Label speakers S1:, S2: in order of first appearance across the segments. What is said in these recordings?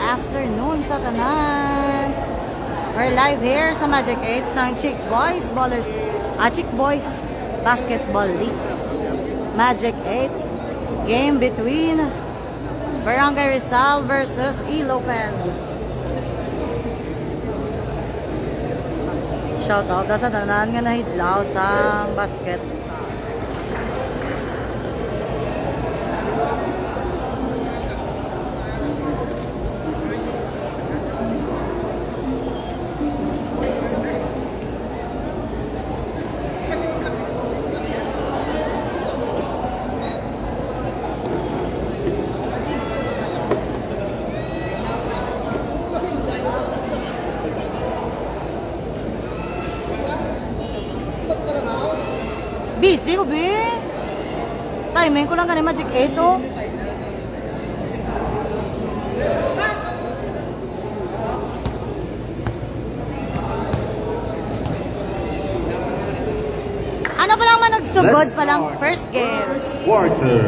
S1: afternoon sa tanan. We're live here sa Magic 8 ng Chick Boys Chick Boys Basketball League. Magic 8 game between Barangay Rizal versus E. Lopez. Shout out sa tanan nga nahidlaw sang basket. Busy ko, be. Timing ko lang ganun Magic 8, oh. Ano pa lang man nagsugod pa lang? First game.
S2: Quarter.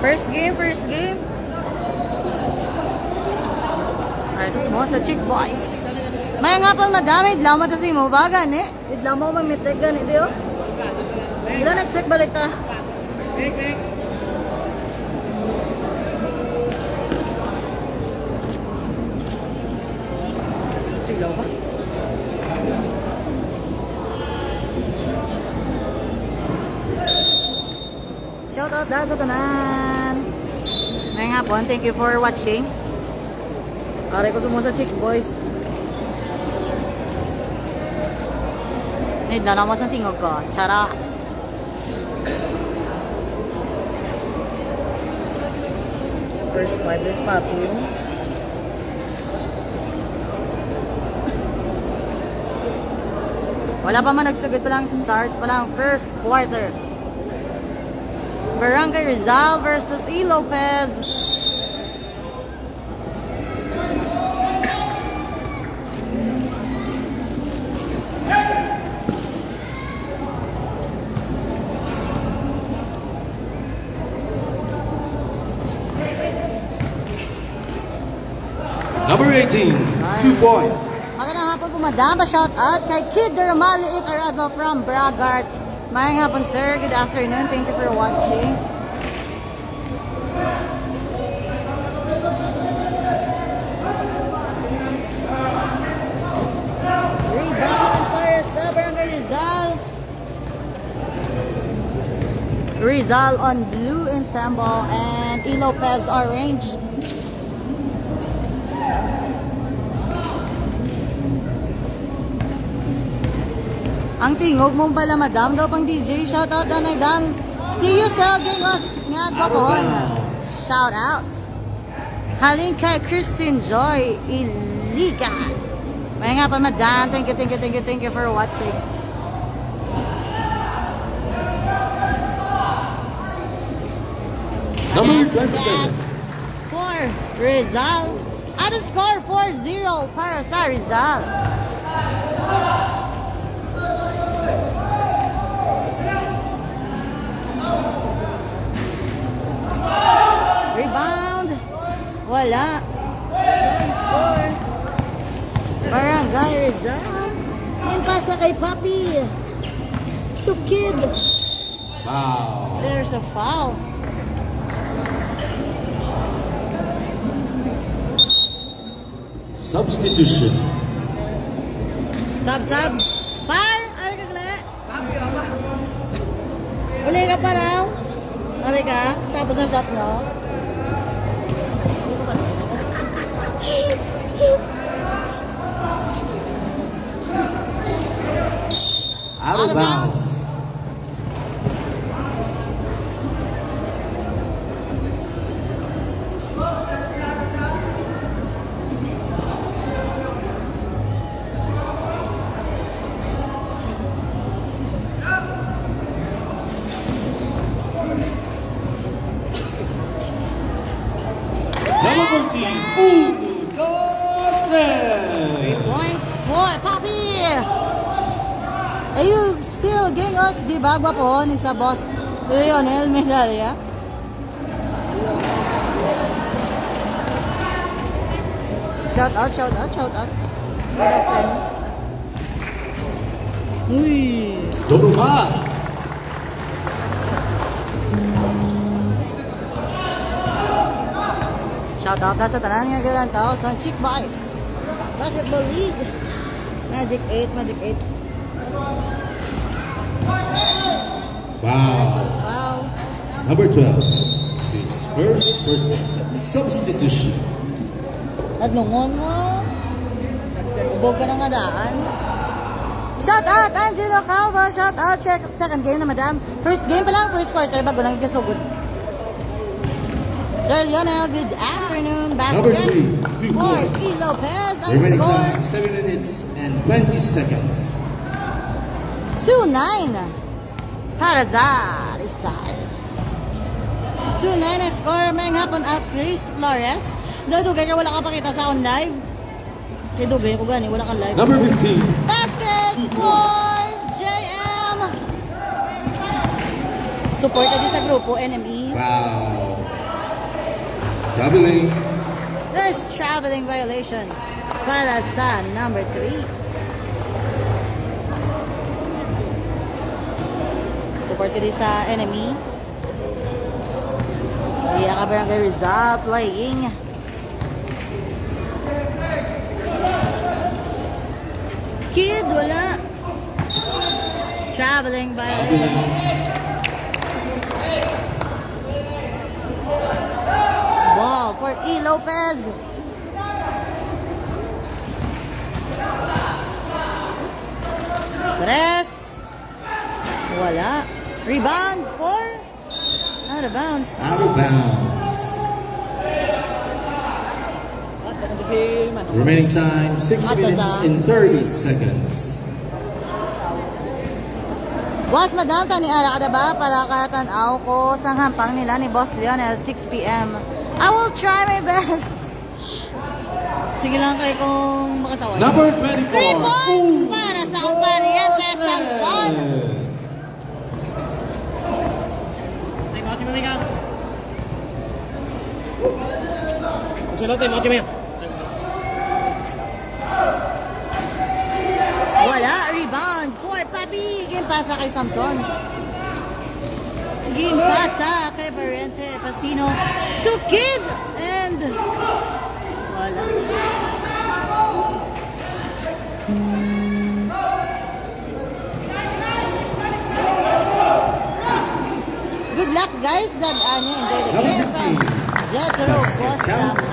S1: First game. Alright, tapos mo sa Chick Boys. May nga pang madami, idlaw mo kasi mo bagan eh. Idlaw mo mamitig gan ito yun. Ila na-expect balik ta. Silaw ba? Shout out dahil sa tanan. May nga po, thank you for watching. Aray ko sumo sa Chick Boys. Need na naman sa tingog ko. Tsara. First five is Papi. Wala pa man nagsagad pa lang start pa lang first quarter. Barangay Rizal versus E. Lopez.
S2: Number 18, 2 point.
S1: Magandang hapon po, madam. Shout out kay Kid Ramali Itarazo from Bragart. Mayang hapon, sir. Good afternoon. Thank you for watching. Rebound para sa Barangay Rizal. Rizal on blue ensemble and E. Lopez orange. Ang tingog mong pala, madam, daw pang DJ. Shout out, danay dam. See you sa Gingos nga Gwapohon. Shout out. Halin kay Christine Joy Iliga. May nga pa, madam. Thank you for watching.
S2: Number 27.
S1: For Rizal. Ano score? 4-0 para sa Rizal. Rebound. Wala. 1-4. Barangay Rizal. Yung pasa kay Papi. To Kid.
S2: Wow.
S1: There's a foul.
S2: Substitution.
S1: Sub. Par. Ano ka kala? Uli ka pa raw. Uli ka. Tapos ang shot nyo.
S2: Out of bounds. Number 14, 1, 2, 3
S1: points for Papi. Ayun, still Gingos, di ba? Gwapo ni sa boss Lionel Medalla. Shout out, shout out, shout out. Good afternoon. Uy.
S2: Doruma.
S1: Shout out na sa tanan nga galang tao sa Chick Boys Basketball League. Magic 8, Magic 8.
S2: Wow.
S1: Foul.
S2: Number 12. His first substitution.
S1: Naglungon mo. Ubog ka na nga daan. Shout out Angelo Calvo. Shout out. Check second game na madam. First game pa lang. First quarter. Bago lang ikasugod. Sir Lionel, good afternoon.
S2: Number
S1: Basket
S2: 3.
S1: for E. Lopez. Ang
S2: Remaining
S1: score
S2: time 7 minutes and 20 seconds.
S1: 2-9 para sa Rizal. 2-9 ang score. May hapon at Chris Flores. Dudugay ka, wala ka pakita sa on live. Kaya dugay ko gani, wala ka live.
S2: Number 15.
S1: Basket for JM. Support ka din sa grupo, NME.
S2: Wow. Traveling.
S1: There's traveling violation para sa number 3. Support ka din sa NME. Iya ka Barangay Rizal playing. Kid, wala. Traveling violation. Ball for E. Lopez. Tres. Wala. Rebound for out of bounds.
S2: Out of bounds. Remaining time 6 minutes and 30 seconds.
S1: Boss, madam, tani ara ka ba para katanaw ko sa hampang nila ni Boss Lionel 6 p.m. I will try my best. Sige lang kayo kung makatawa.
S2: Number
S1: 3
S2: 24.
S1: points para sa Pariente Samson. Wala. Rebound for Papi. Game pasa kay Samson. Game pasa kay Pariente Pasino to Kid. And wala. Good luck guys. That enjoy the game from Jetro Bustamante.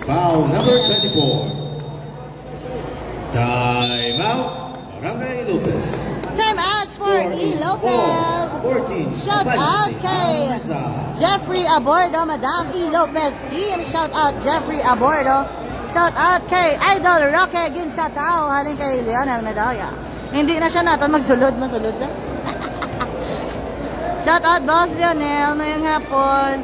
S2: Foul number 24. Time out. Barangay Lopez.
S1: Time out for E. Lopez.
S2: 14.
S1: Shout out kay
S2: Rizal.
S1: Jeffrey Abordo, Madam E. Lopez team. Shout out Jeffrey Abordo. Shout out kay Idol Roque Ginsatao. Halin kay Lionel Medalla. Hindi na siya natin magsulod. Masulod siya. Shout out Boss Lionel. Ngayong hapon.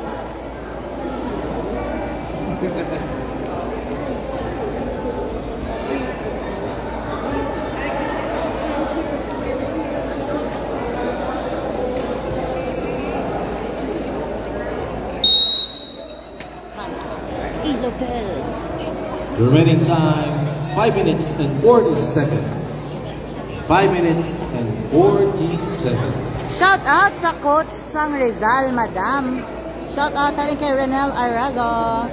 S1: E. Lopez.
S2: Remaining time 5 minutes and 40 seconds. 5 minutes and 40 seconds.
S1: Shout out sa coach sang Rizal, Madam. Shout out halin kay Renel Arazo.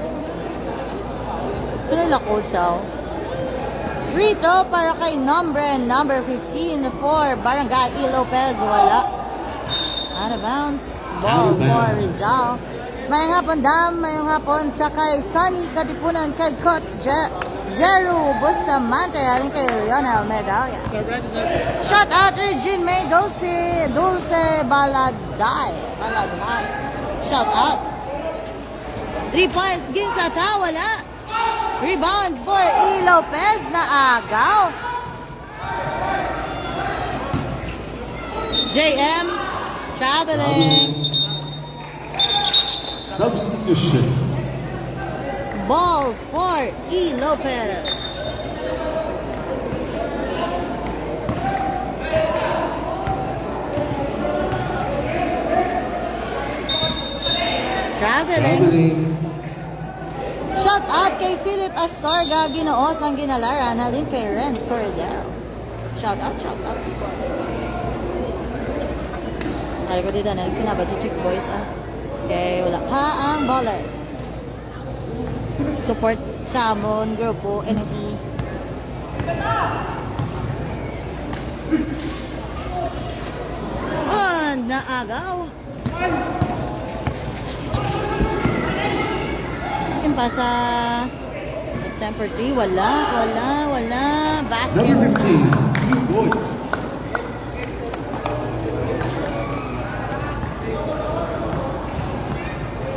S1: Sino la coach siya? Free throw para kay number 15 for Barangay E. Lopez. Wala. Out of bounds. Ball
S2: Out of
S1: for
S2: bounds.
S1: Rizal. Mayong hapon, Dam. Mayong hapon sa kay Sunny Katipunan kay Coach Jeru Bustamante. Halin kay Lionel Medalla. Shout out Regine May Dulce Baladay. Shout out. 3 points Ginsata, wala. Rebound for E. Lopez na agaw. JM traveling.
S2: Substitution.
S1: Ball for E. Lopez. Traveling.
S2: Traveling.
S1: Shout out kay Philip Astorga, Ginoos ang ginalaran, halin kay Ren Cordero. Shout out, shout out. Hari ko dito, sinabad si Chick Boys, ah. Okay, wala pa ang ballers. Support sa amon, grupo, NME. Oh, naagaw. Yung pa sa temper 3, wala. Basket.
S2: Number 15, 2 points.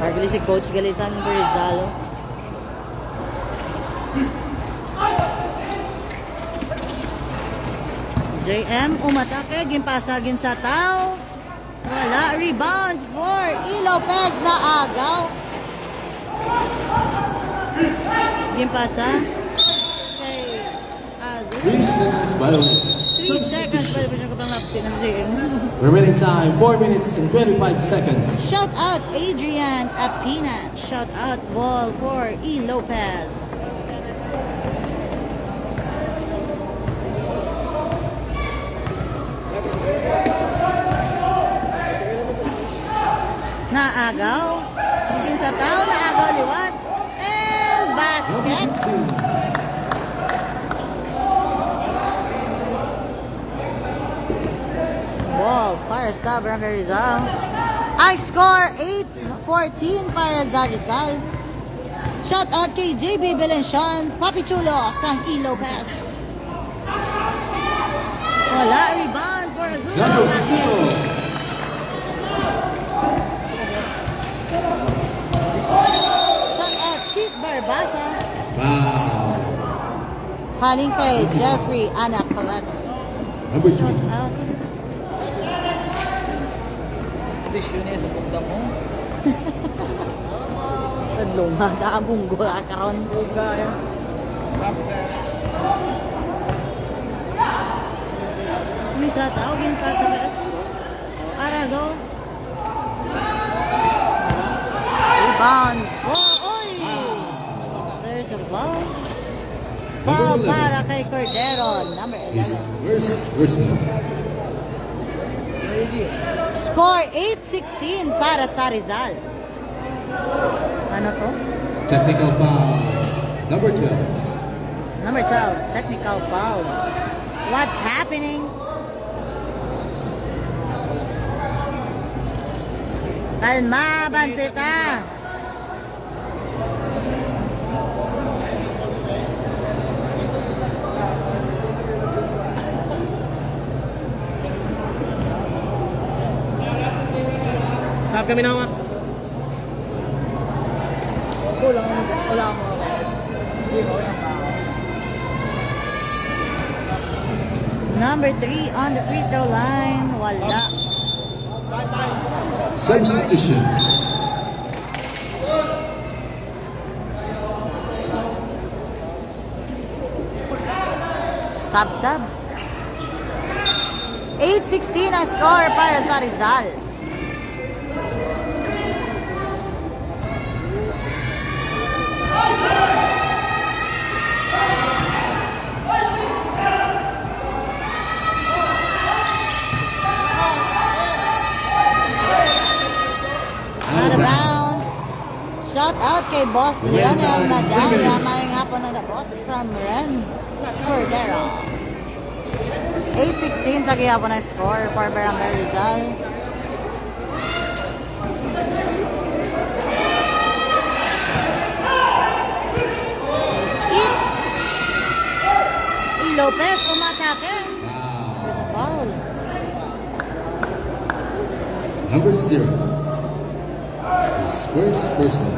S1: Gali si Coach Galisan Rizalo. JM umatake, gimpasagin sa tao. Wala, rebound for E. Lopez na agaw. Gimpasa. Okay.
S2: 3 seconds by the way.
S1: 3 seconds pa rin ko pang lapsin ng JM.
S2: Remaining time, 4 minutes and 25 seconds.
S1: Shout out Adrian Apina. Shout out ball for E. Lopez. Naagaw. Hingin sa tao, naagaw liwat. And basket. Ball para sa Barangay Rizal. I score 8-14 para sa Rizal. Shout out kay JB Belencian, Papi Chulo, Sang E. Lopez. Wala, rebound for Azul. Basket. Shout out Keith Barbasa.
S2: Wow.
S1: Haling kay Jeffrey Anacalat.
S2: Number 3.
S1: Shout out.
S3: Yun eh, sa bukda mo.
S1: Tadlong ha, daabunggo karon.
S3: Buga yan. Sabi ka.
S1: Misa tawagin pa sa gas. So, Arazo. Rebound. Oy! There's a foul. Foul para kay Cordero. Number 11.
S2: His first now.
S1: Score 8-16 para sa Rizal. Ano to?
S2: Technical foul. Number 12.
S1: Number 12, technical foul. What's happening? Kalma, Banseta.
S3: Sabi kami naman. Wala mo. Hindi mo yan.
S1: Number 3 on the free throw line. Wala.
S2: Substitution.
S1: Sub-sub. 8-16 ang score para sa Rizal. Out of bounds. Shout out kay Boss Lionel Madaya. Mayang hapon na the boss from Ren Cordero. 8-16 sa gihapon ang score for Barangay Rizal. E. Lopez umatake.
S2: Wow.
S1: There's a foul.
S2: Number 0. His first personal.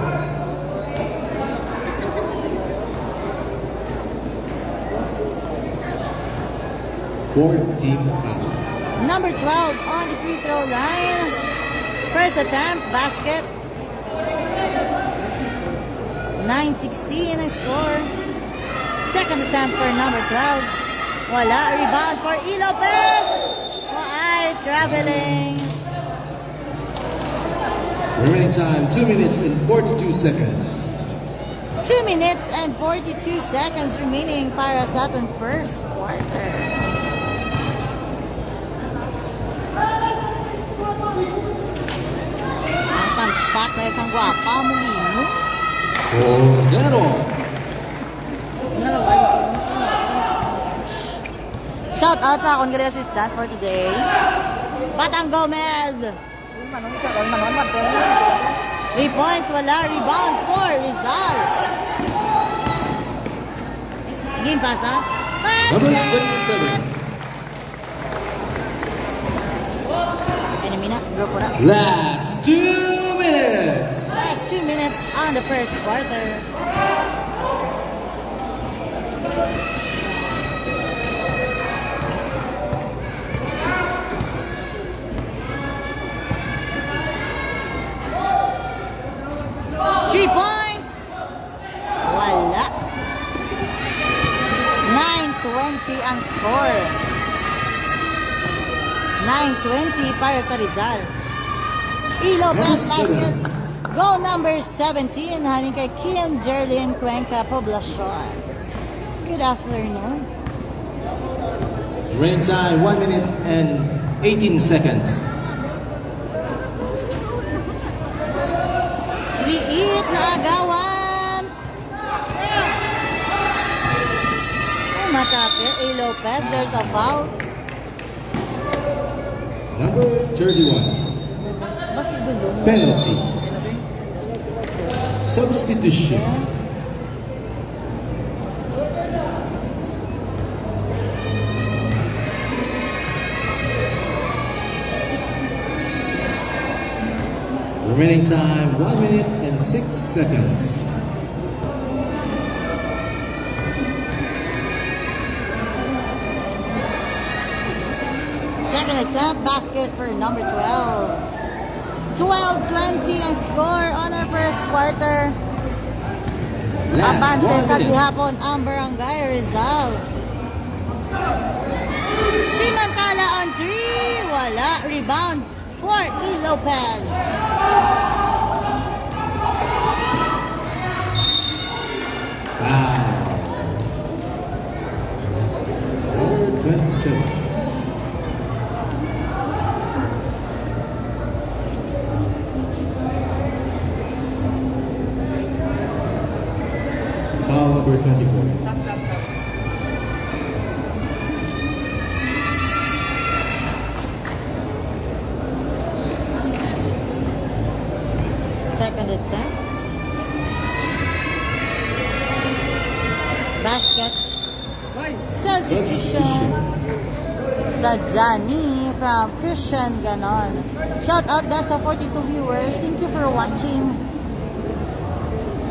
S2: Team foul.
S1: Number 12 on the free throw line. First attempt, basket. 9-16 ang score. Second attempt for number 12. Wala, rebound for E. Lopez. Why traveling?
S2: Remaining time 2 minutes and 42 seconds.
S1: 2 minutes and 42 seconds remaining para sa atong first quarter. Ang pang-spot na isang gwapa mong ino.
S2: Cordero.
S1: Shout out sa akong gali assistant for today. Batang Gomez. 3 points, wala. Rebound for Rizal. Game pass, ha?
S2: Number
S1: Basket!
S2: 67.
S1: Enemy na, draw po na.
S2: Last 2 minutes.
S1: Last 2 minutes on the first quarter. Three points. Wala. 9-20 ang score. 9-20 para sa Rizal. Ilo
S2: Number
S1: basket.
S2: 7.
S1: Goal number 17. Haling kay Kian Jerlyn Cuenca Poblacion. Good afternoon.
S2: Rain time 1 minute and 18 seconds.
S1: Liit na agawan. Matapit. A. Lopez. There's a foul.
S2: Number 31.
S1: Basta dulong.
S2: Penalty. Substitution. Remaining time 1 minute and 6 seconds.
S1: Second attempt, basket for number 12. 12-20 ang score on our first quarter.
S2: Last
S1: Apanse
S2: 1
S1: sa
S2: minute.
S1: gihapon ang Barangay Rizal. Timantala on 3. Wala. Rebound for E. Lopez.
S2: Wow. Number 27. Foul number 24.
S3: Sap.
S1: Second attempt. Basket. Substitution sa Johnny from Christian Ganon. Shout out na sa 42 viewers. Thank you for watching.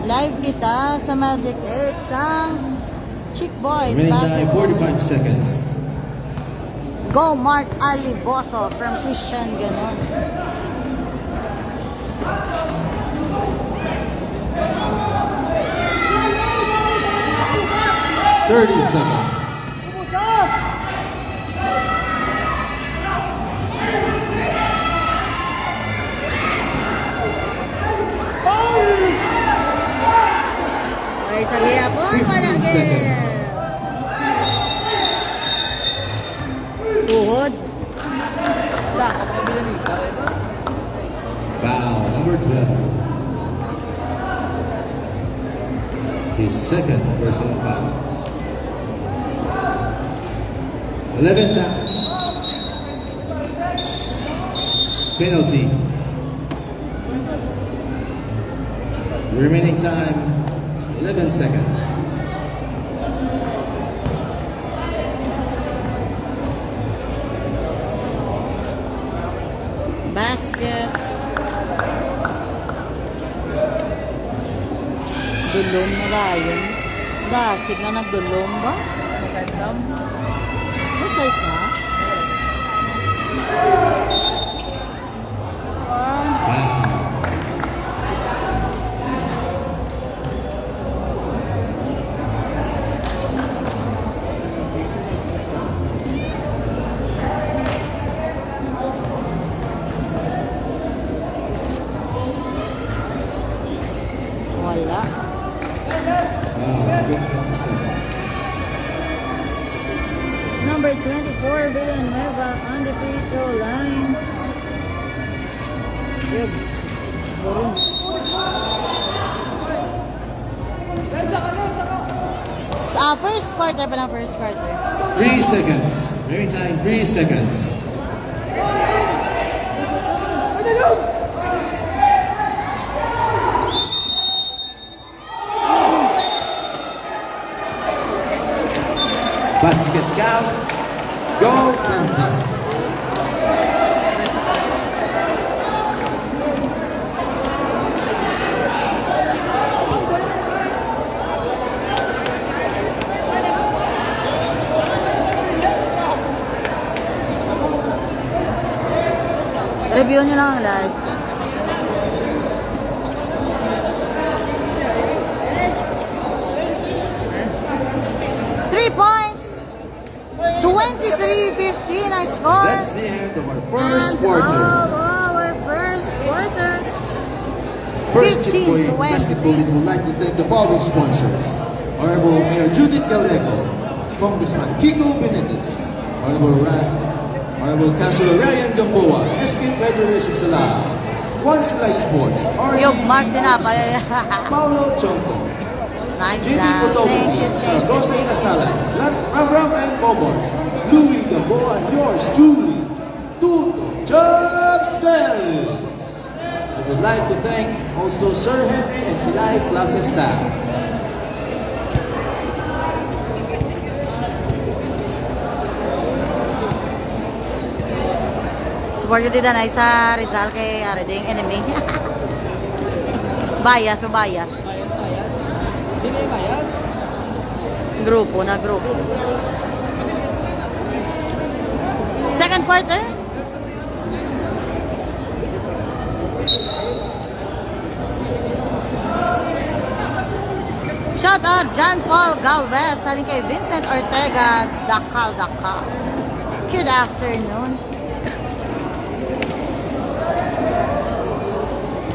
S1: Live kita sa Magic 8 sa Chick Boys
S2: Remaining time
S1: Basketball.
S2: 45 seconds.
S1: Go Mark Aliboso from Christian Ganon.
S2: Thirty seconds.
S1: Ay, sa gihapon, wala
S2: 15 seconds.
S1: Tuhod.
S3: Wala, kapag ni
S2: Foul number 12. His second personal foul. 11 times. Penalty. Remaining time 11 seconds.
S1: Basket. Dulong na dayon. Dasig na nagdulong ba?
S3: Size down.
S1: May size na?
S2: Foul.
S1: Wala. 24 Villanueva on the free throw line. Yun. Burong. First quarter pa lang, first quarter.
S2: 3 seconds. Maritime, 3 seconds. Basket counts. Goal counting.
S1: Review nyo lang ang live. Three points. 23-15 ang score.
S2: That's the end of our first
S1: And
S2: quarter.
S1: of our first quarter.
S2: First
S1: 15
S2: Boy
S1: to 20.
S2: Basketball League would like to thank the following sponsors. Honorable Mayor Judith Gallego, Congressman Kiko Benitez, Honorable Councilor Ryan Gamboa, SK Federation Sala, One Slice Sports,
S1: Yung Mark din na pala.
S2: Paulo Chonco,
S1: Nice
S2: JP
S1: job.
S2: Photography,
S1: Thank you.
S2: Saragosa Casalan, Ram and Bomor, Louis Gamboa, and yours truly, Tuto Job Sales. I would like to thank also Sir Henry and Silay Plaza staff.
S1: Support ko din na sa Rizal kay Areding enemy. Bias o bias.
S3: Bias. Hindi may bias.
S1: Grupo na grupo. Second quarter. Shout out John Paul Galvez, saling kay Vincent Ortega, Dakal. Good afternoon.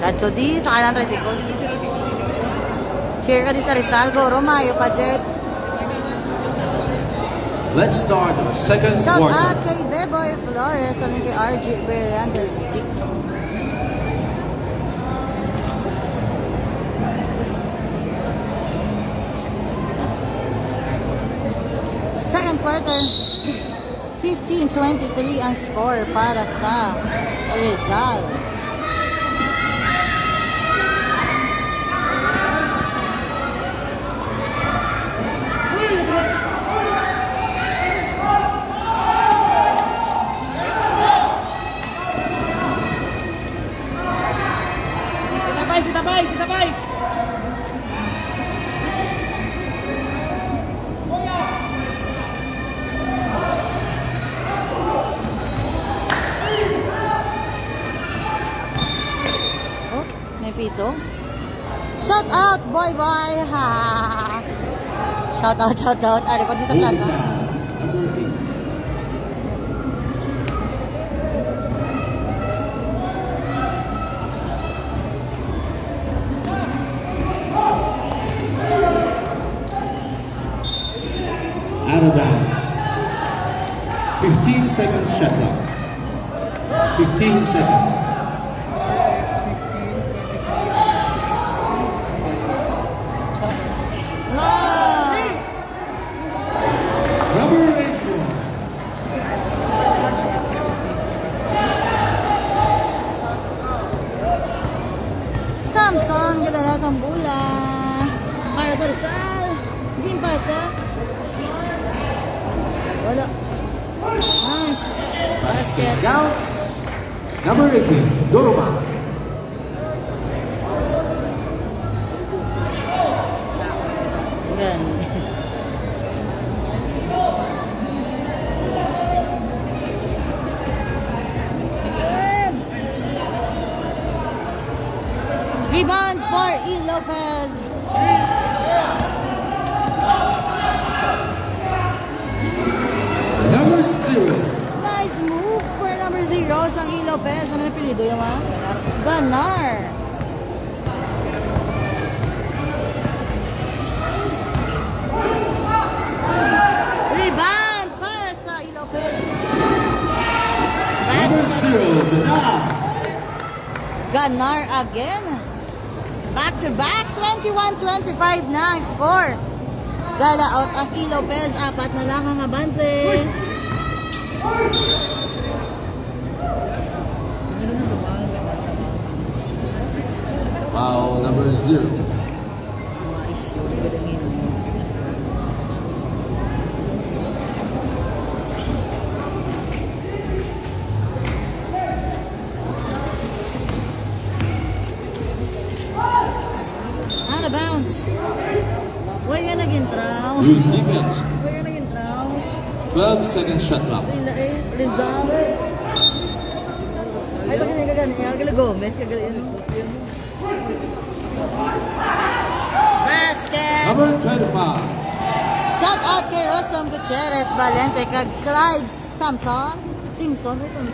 S1: Kadto di sa kanan tricycle. Cheer ka di sa Rizal, go Romayo pa Jeff.
S2: Let's start our second
S1: Shout
S2: quarter.
S1: out kay Beboy Flores, saling kay RG Brillantes, TikTok. Second quarter, 15-23 ang score para sa Rizal.
S3: Sitabay!
S1: Oh, may pito. Shout out, boy. Ha. Shout out. Ari ko di sa
S2: Holding
S1: plaza.
S2: foul, number 8. Out of bounds. 15 seconds shot clock. 15 seconds.
S1: Wow.
S2: Number 81.
S1: Samson, ganda na sa bula. Para sa Rizal. Hindi pasa. Wala. Nice.
S2: Basket counts. Number 18, Doroman.
S1: Ganda. Rebound for E. Lopez.
S2: Number 0.
S1: Nice move for number 0 sang E. Lopez. Ano na pilido yung mga? Ganar. Rebound para sa E. Lopez.
S2: Rizal.
S1: Ganar again. Back to back, 21-25 na ang score. Galaot ang E. Lopez, apat na lang ang abanse.
S2: Foul number 0.
S1: Out of bounds. Huwag ka nag-intraw.
S2: Good defense.
S1: Huwag ka nag-intraw.
S2: 12-second shot clock.
S1: Rizal. Ay, bakit hindi ka gano'n? Kagala Gomez, kagala yun. Basket!
S2: Number 25.
S1: Shout out kay Rostam Gutierrez Valente kag Clyde Simpson or Simpson.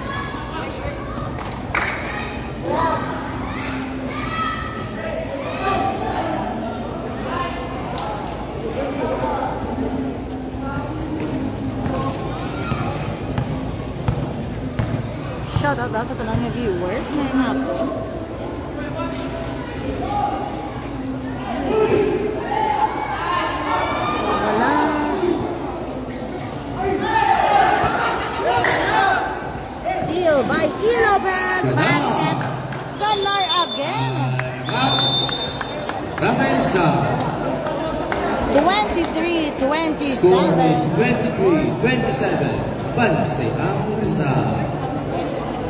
S1: Shout out daw sa tanang niya viewers. May hapon. Wala. Steal by E. Lopez. Basket. Ganar again.
S2: Rafael Rizal.
S1: 23-27.
S2: Score is 23-27. Pansay ang Rizal.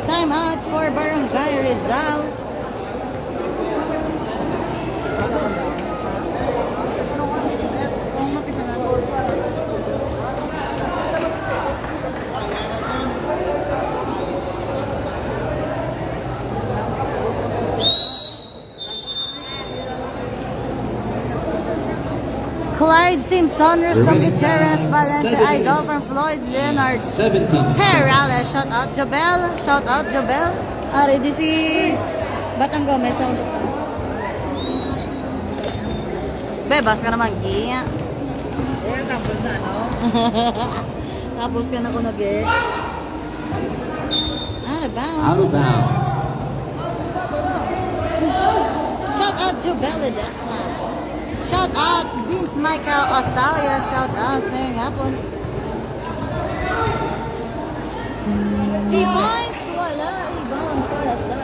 S1: Time out for Barangay Rizal. Clyde Simpson, Rostam Gutierrez, Valente Idol from Floyd Leonard.
S2: 17.
S1: Herales, shout out Jobel. Shout out Jobel. Ari di si Batang Gomez sa untuk lang. Bebas ka naman, Gia.
S3: Tapos na, no?
S1: Tapos ka na ko nag-e. Out of bounds.
S2: Out of bounds.
S1: Shout out Jobel Ledesma. Shout out Vince Michael Osalia. Shout out ngayong hapon. 3 points. Wala. Rebound para sa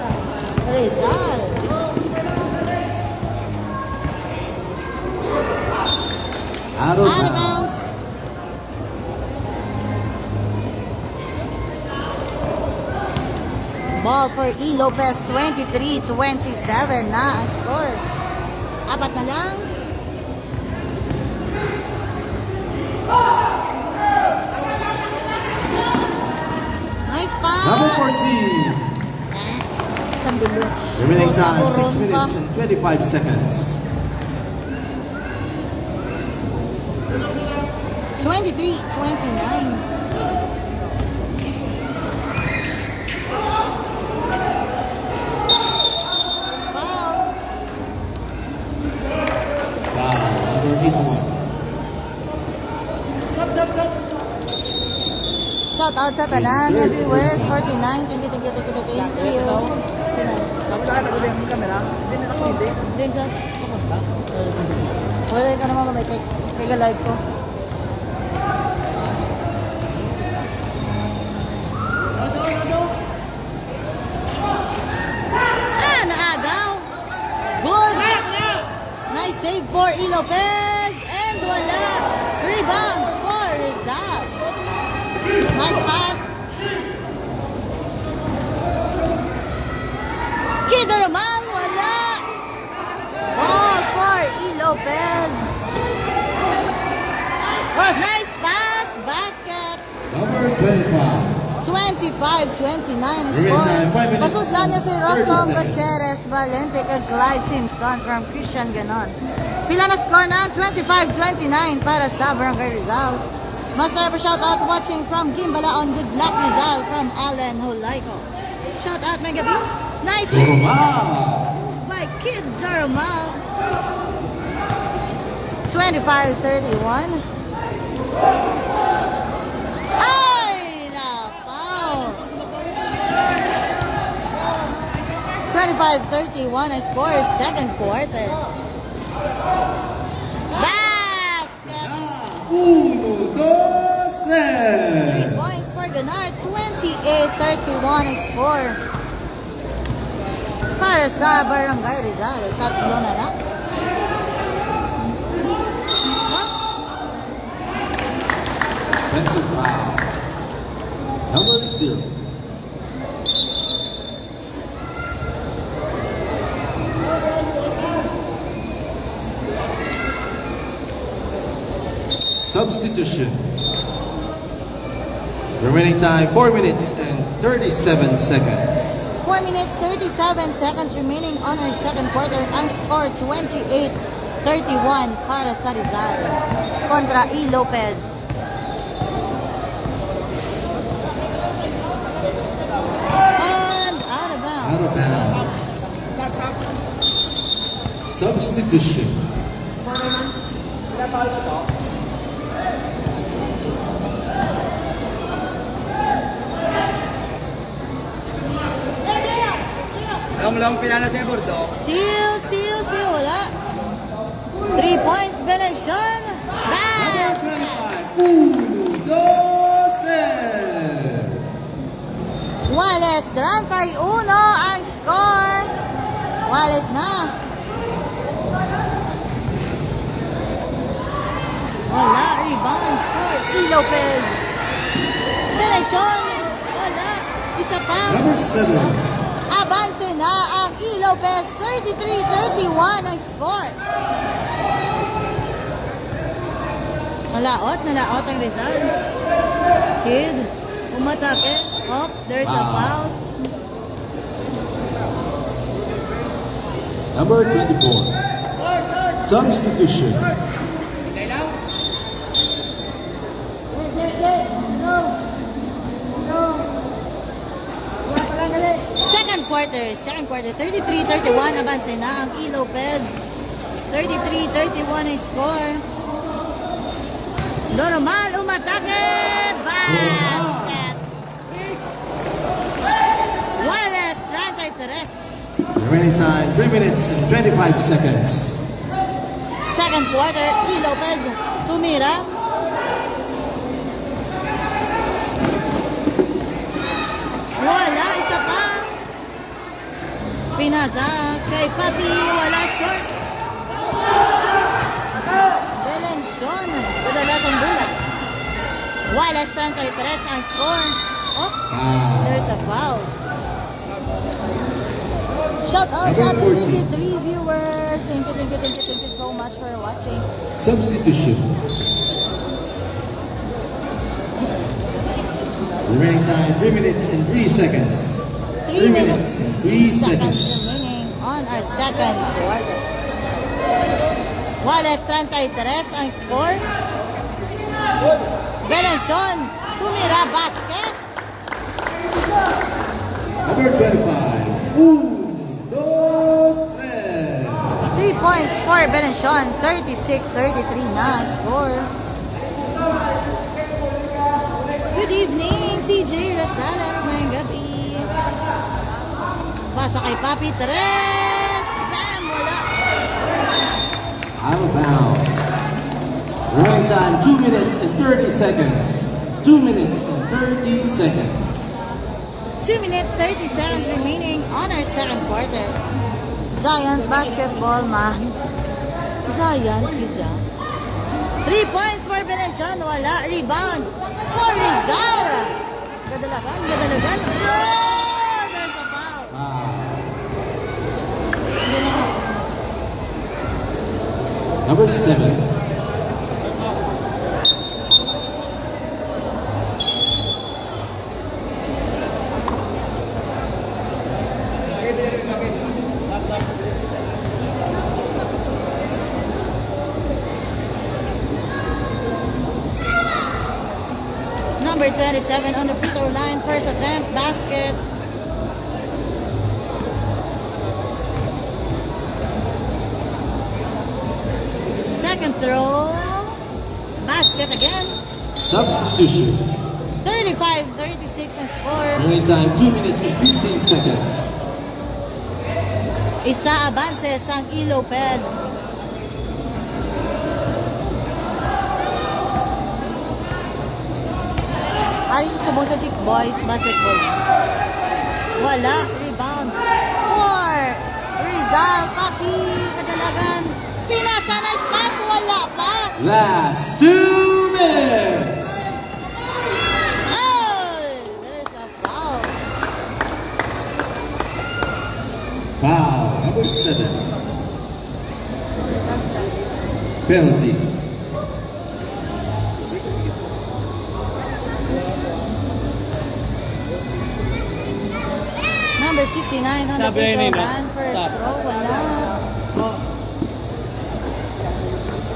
S1: Rizal.
S2: Out of
S1: Out of
S2: bounds.
S1: bounds. Ball for E. Lopez, 23-27 na ang score. Apat na lang. Nice pass.
S2: Number 14.
S1: Kambulo.
S2: Remaining time,
S1: Puro
S2: 6
S1: pa.
S2: minutes and 25 seconds.
S1: 23-29. Foul.
S2: Foul number 81.
S1: Shout out sa tanan na viewers, 49. Thank you.
S3: Tapos na ako din yung camera. Hindi na ako hindi.
S1: Din sa sakot ba? Wala ka naman may kaya live ko. Naagaw. Good. Nice save for E. Lopez. And wala. Rebound for Rizal. Nice pass. Kid Roman, wala. Ball for E. Lopez. Nice pass. Basket.
S2: Number 25.
S1: 25-29 ang
S2: Remaining
S1: score.
S2: time, 5 minutes
S1: Pasudlan niya si
S2: and 30
S1: Rostam
S2: seconds.
S1: Gutierrez Valente kag Clyde Simpson from Christian Ganon. Pila na score na? 25-29 para sa Barangay Rizal. Master for shout out watching from Gimbalaon. Good luck Rizal from Allen Hulaiko. Shout out may gabi. Nice
S2: Wow.
S1: by Kid Darmal. 25-31. Ay! Napaw! 25-31 ang score, second quarter. Basket!
S2: 1, 2,
S1: 3
S2: 3.
S1: points for Ganar, 28-31 ang score. Para sa Barangay Rizal, tatlo na lang.
S2: Offensive foul. Number 0. Substitution. Remaining time 4 minutes and 37 seconds.
S1: 4 minutes, 37 seconds remaining on our second quarter. Ang score, 28-31 para sa Rizal kontra E. Lopez. And out of bounds.
S2: Out of bounds. Substitution.
S3: Long pinala sa Bordeaux.
S1: Steal, wala. 3 points, Benelson.
S2: Number
S1: Basket!
S2: 25. 1, 2, 3.
S1: Wallace, 31 ang score. Wallace na. Wala, rebound for E. Lopez. Benelson, wala. Isa pa.
S2: Number 7.
S1: Abanse na ang E. Lopez. 33-31 ang score. Nalaot ang Rizal. Kid, umatake. Oh, there's a foul.
S2: Number 24. Substitution.
S1: Second quarter, 33-31, abanse na ang E. Lopez. 33-31 ang score. Normal, umatake! Basket! Wallace, 33.
S2: Remaining time 3 minutes and 25 seconds.
S1: Second quarter, E. Lopez tumira. Wala, isa pa. Pinasa kay Papi, wala short. Belenson, padalas ang bulat. Wallace, 33 ang score. Oh, there's a foul. Shout out sa ating 53 viewers. Thank you so much for watching.
S2: Substitution. Remaining time 3 minutes and 3 seconds.
S1: 3 minutes,
S2: 3
S1: seconds
S2: seconds.
S1: remaining on our second quarter. Wallace, 33 ang score. Belenson, tumira, basket.
S2: Number 25. 1, 2, 3.
S1: 3 points for Belenson. 36-33 na ang score. Good evening, CJ Rosales. Mayang gabi. Pasa kay Papi, 3. Damn, wala.
S2: Out of bounds. Remaining time 2 minutes and 30 seconds. 2 minutes and 30 seconds.
S1: 2 minutes, 30 seconds remaining on our second quarter. Giant basketball, man. Giant, ija. 3 points for Belenson. Wala. Rebound for Rizal. Gadalagan. Oh, there's a foul.
S2: Number 7.
S1: Number 27 on the free throw line. First attempt, basket. Second throw, basket again.
S2: Substitution.
S1: 35-36 ang score.
S2: Remaining time 2 minutes and 15 seconds.
S1: Isa Avances ang E. Lopez. Ari subong sa Chick Boys Basketball. Wala. Rebound. 4. Rizal. Papi. Kadalagan. Pinasa na pass. Wala pa.
S2: Last 2 minutes.
S1: Oh! There's a foul.
S2: Foul number 7. Penalty.
S1: Number 69 on the
S3: Sabi
S1: free
S3: ni
S1: throw
S3: Nino.
S1: line. First
S3: Sabi.
S1: throw. Wala.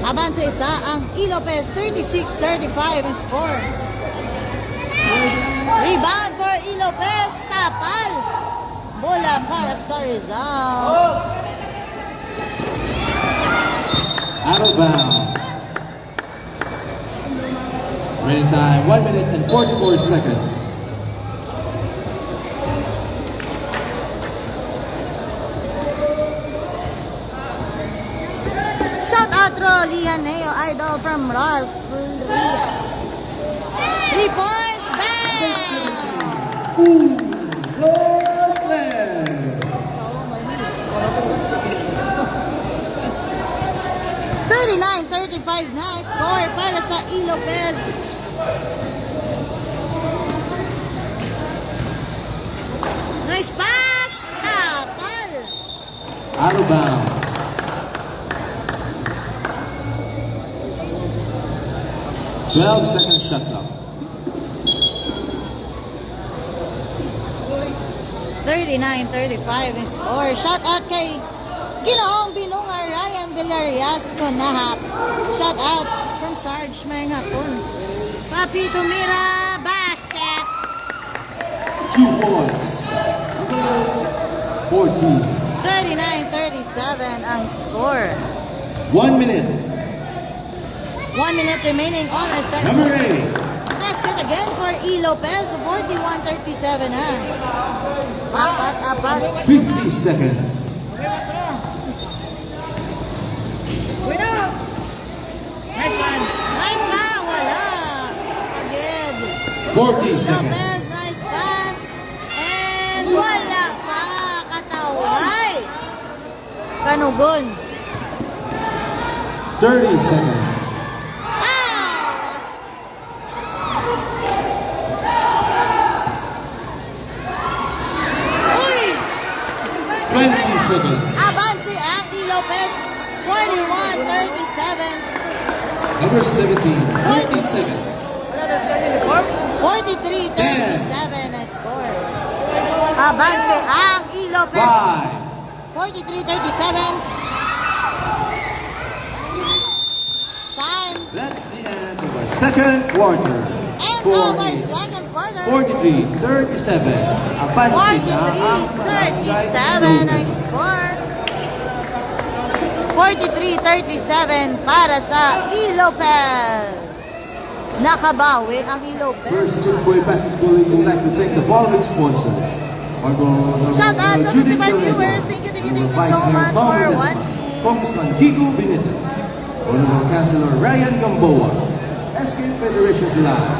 S1: Abang sa isa ang E. Lopez, 36-35 ang score. Rebound for E. Lopez, tapal. Bola para sa Rizal.
S2: Out of bounds. Remaining time 1 minute and 44 seconds.
S1: Shout out Rolly Haneo, idol from Ralph Rias. 3 points, bang!
S2: Gosling.
S1: 39-35 na score para sa E. Lopez. Nice pass! Tapal!
S2: Out of bounds. Second shot clock.
S1: 39-35 ang score. Shout out kay Ginoong Binunga Ryan Villarias Konahap. Shout out from Sarge Mayang Hapon. Papi Tumira basket.
S2: 2 points. 14.
S1: 39-37 ang score.
S2: 1 minute.
S1: 1 minute remaining on our second.
S2: Number 8.
S1: Basket again for E. Lopez. 41-37 na. Apat.
S2: 50 seconds.
S1: Nice pa. Wala. Again.
S2: 40 seconds.
S1: Lopez, nice pass. And wala pa. Kataway. Kanugon.
S2: 30 seconds.
S1: Pass. Uy!
S2: 20 seconds.
S1: Abansi ang E. Lopez. 41-37.
S2: Number 17. 14 seconds.
S1: 43-37 na score. Abansi ang E. Lopez.
S2: 5.
S1: 43-37. Time.
S2: That's the end of our second quarter.
S1: End of our second quarter.
S2: 43-37. Apansin na ang
S1: 43-37 ang score. 43-37 para sa E. Lopez. Nakabawi ang E. Lopez.
S2: First Boy Basketball League would like to thank the following sponsors.
S1: Shout out to 55 viewers. Thank you so much for watching.
S2: Congressman Kiko Benitez. Honorable Councilor Ryan Gamboa. SK Federation's Live.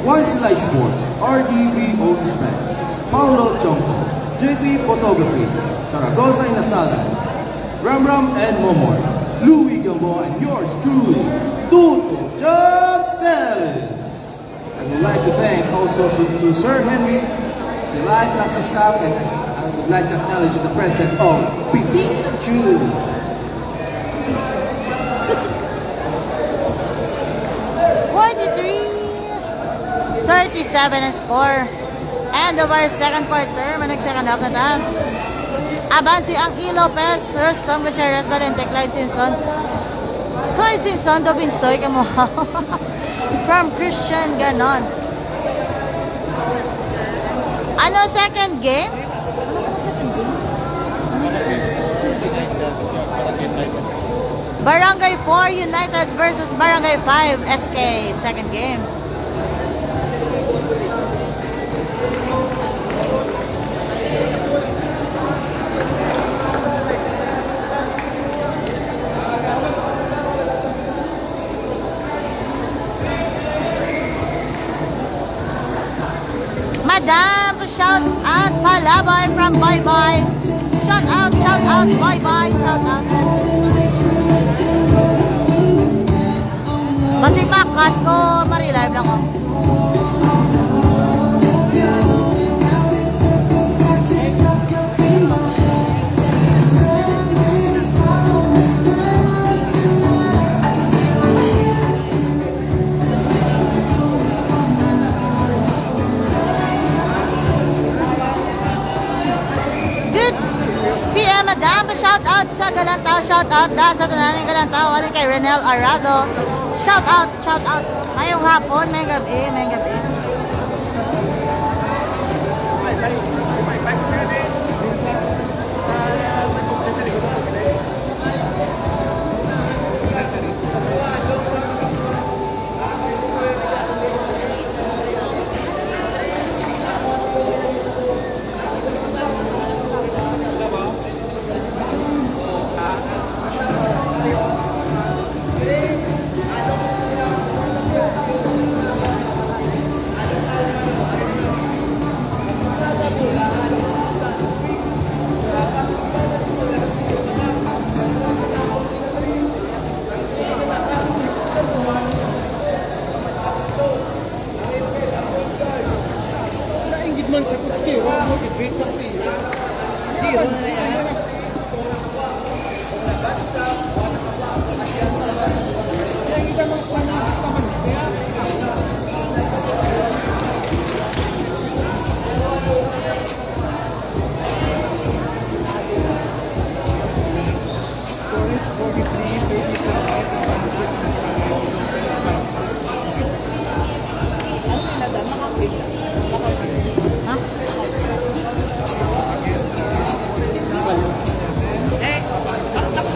S2: One Silay Sports. RDVO Specs. Paulo Chonko. JP Photography. Saragosa Inasalan. Ram and Momor. Louis Gamboa and yours truly, Tuto Job Sales. I would like to thank also to Sir Henry, Silay Class of Staff, and I would like to acknowledge the presence of Petit True.
S1: $43-37 ang score. End of our second quarter. Manag-second half na ta. Abansi ang E. Lopez, Rustam Gutierrez, Valente, Clyde Simpson, Dobinsoy, kamuha. From Christian Ganon. Ano second game? Barangay 4 United versus Barangay 5 SK, second game. madam. Shout out Palaboy from Boy Boy. Shout out, Boy Boy. Shout out. Basta ipakat ko, marilive lang ako. PM Madam, shout out sa Galantao, shout out da sa Tananing Galantao, alin kay Renel Arado. Shout out. Ngayong hapon, may gabi.
S4: Ingit man sa kutsi, wala mo kibit sa free. Di ron siya. Kaya kita mga panasta man. Score is 43-35.
S1: Ha?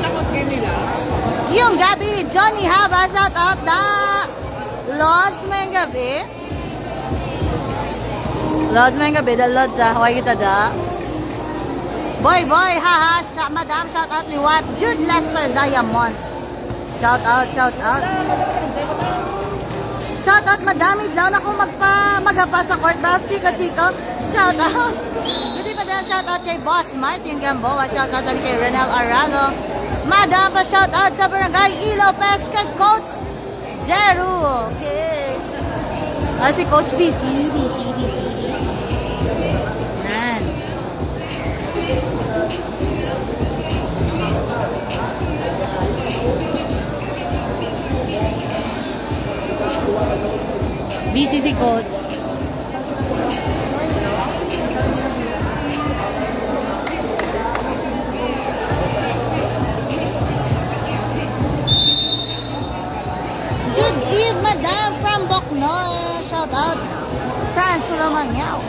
S4: Sakot game nila.
S1: Yung gabi, Johnny Haba, shout out da. Lods may gabi. Lods may gabi, da Lods ah. Huwag kita da. Boy, haha, madam, shout out liwat. Jude Lester Diamond. Shout out. Shout out, madami daw na kung maghapa sa court bro. Chico. Shout out. Hindi pa din shout out kay Boss Martin Gamboa. Shout out din kay Renel Aralo. Madam pa shout out sa Barangay Ilopez kay Coach Jeru. Okay. Si Coach BC. Nan. BCC Coach. Good eve, madam, from Boknoy. Shout out. France Lamangyaw.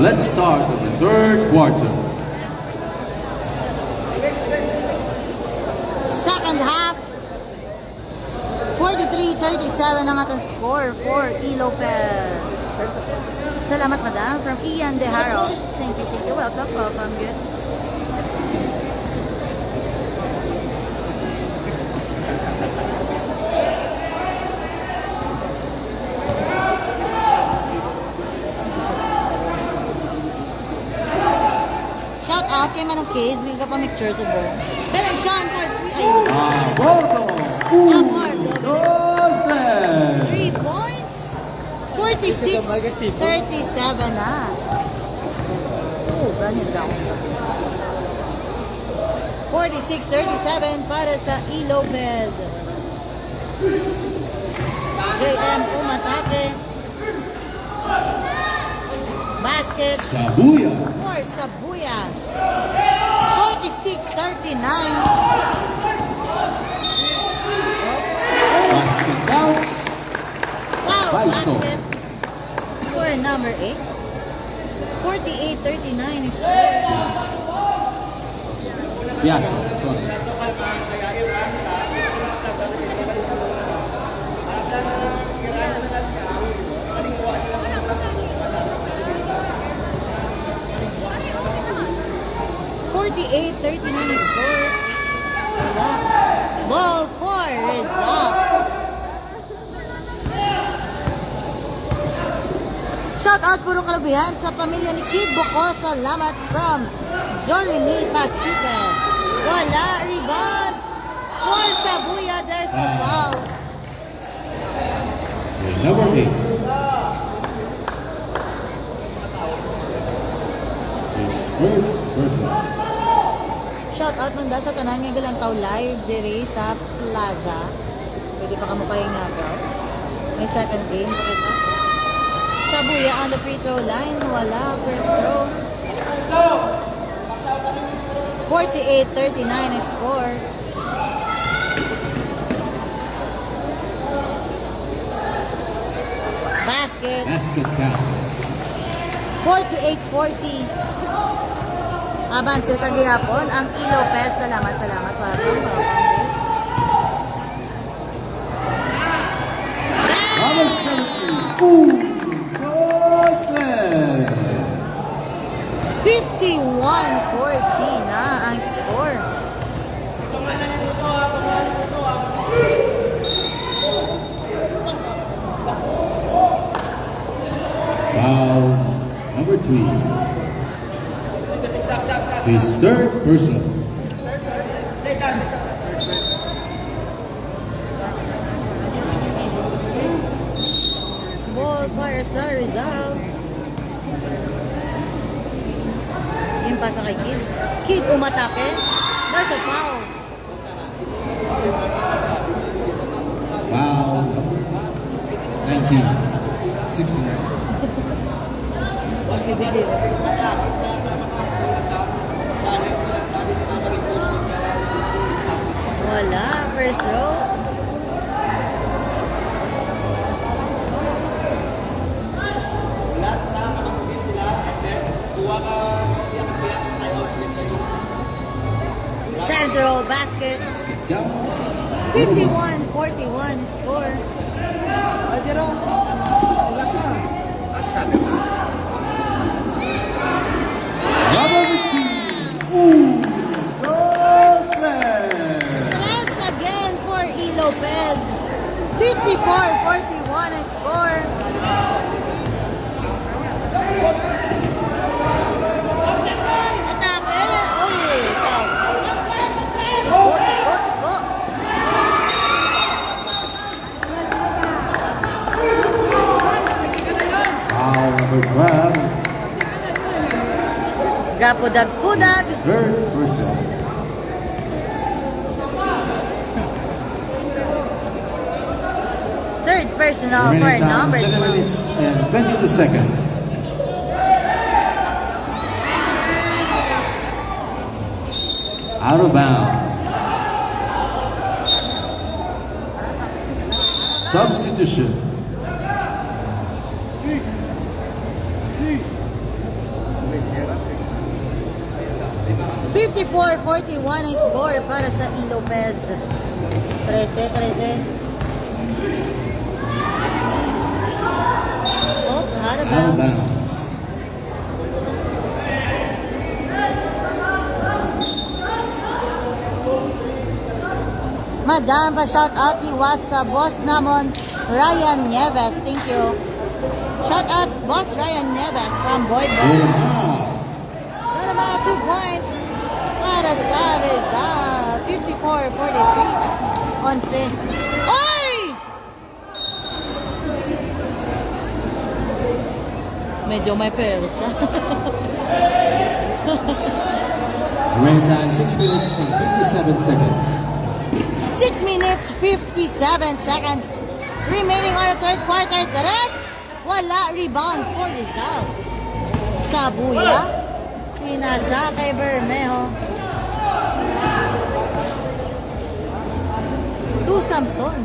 S2: Let's start with the third quarter.
S1: Second half. 43-37 ang atong score for E. Lopez. Salamat, madam. From Ian De Haro. Thank you. Welcome. Good. Shout out kay Manong Kids. Hindi ka pa picture sa buong. Pero Sean for 3. Ayun.
S2: Bordo.
S1: Bordo.
S2: 3
S1: 3 points. 46-37 na. Oh, ganyan daw. 46-37 para sa E. Lopez. JM umatake. Basket.
S2: Sabuya.
S1: For Sabuya. 46-39.
S2: Basket bounce.
S1: Wow,
S2: Baiso.
S1: basket for number 8. 48-39 is score.
S2: Piazza, sorry.
S1: $48-39 is score. Ball Shout out puro kalabihan sa pamilya ni Kid Boko. Salamat from Jeremy Pasica. Wala, rebound. For Sabuya, there's a foul.
S2: Number 8. His first personal.
S1: Shout out man sa tanan nga galantaw live diri sa Plaza. Pwede pa kamo kayong nagaw. May second game pa kita. Sabuya on the free throw line. Wala. First throw. 48-39 is score. Basket.
S2: Basket count.
S1: 48-40. Abanse sa gihapon ang E. Lopez. Salamat. Welcome.
S2: Number 17. Ooh, Gosling.
S1: 51-40 na ang score.
S2: Foul number 3. His third personal.
S1: Ball fire sa Rizal. Yung pasa kay Kid. Kid umatake. There's a foul.
S2: Foul 19. 69.
S1: Wala. First row. Central basket.
S2: Count.
S1: 51-41 score.
S4: Ay, Jerome. Wala ka.
S2: Number 15. Ooh, Gosling.
S1: Press again for E. Lopez. 54-41 ang score. Atake. Uy, Tiko.
S2: Foul number 12.
S1: Gapudag-pudag.
S2: Third personal.
S1: Third personal for
S2: Remaining time
S1: number
S2: 7
S1: 12.
S2: minutes and 22 seconds. Out of bounds. Substitution.
S1: Fifty-four, 41 ang score para sa E. Lopez. 13. Oh, out of
S2: Out of
S1: bounds.
S2: bounds.
S1: Madam, pa-shout out liwat sa boss namon, Ryan Nieves. Thank you. Shout out boss Ryan Nieves from Boyd.
S2: Wow.
S1: Got about 2 points para sa Rizal. 54-43. 11. Oy! Medyo may persa.
S2: Remaining time 6 minutes and 57 seconds.
S1: 6 minutes, 57 seconds remaining on the third quarter. Tres, wala. Rebound for Rizal. Sabuya. Pinasa kay Bermejo. To Samson.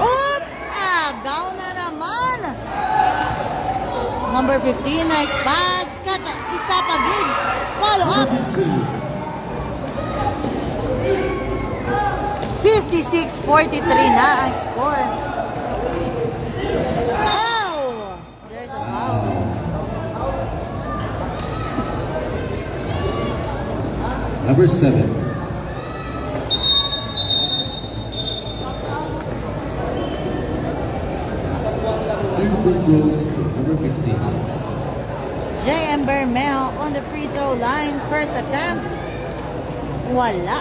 S1: Oop! Agaw na naman. Number 15, nice pass. Isa pa gid. Follow up. 56-43 na ang score. Oh! There's a foul.
S2: Number 7. free throws for number 15.
S1: J.M. Bermejo on the free throw line. First attempt. Wala.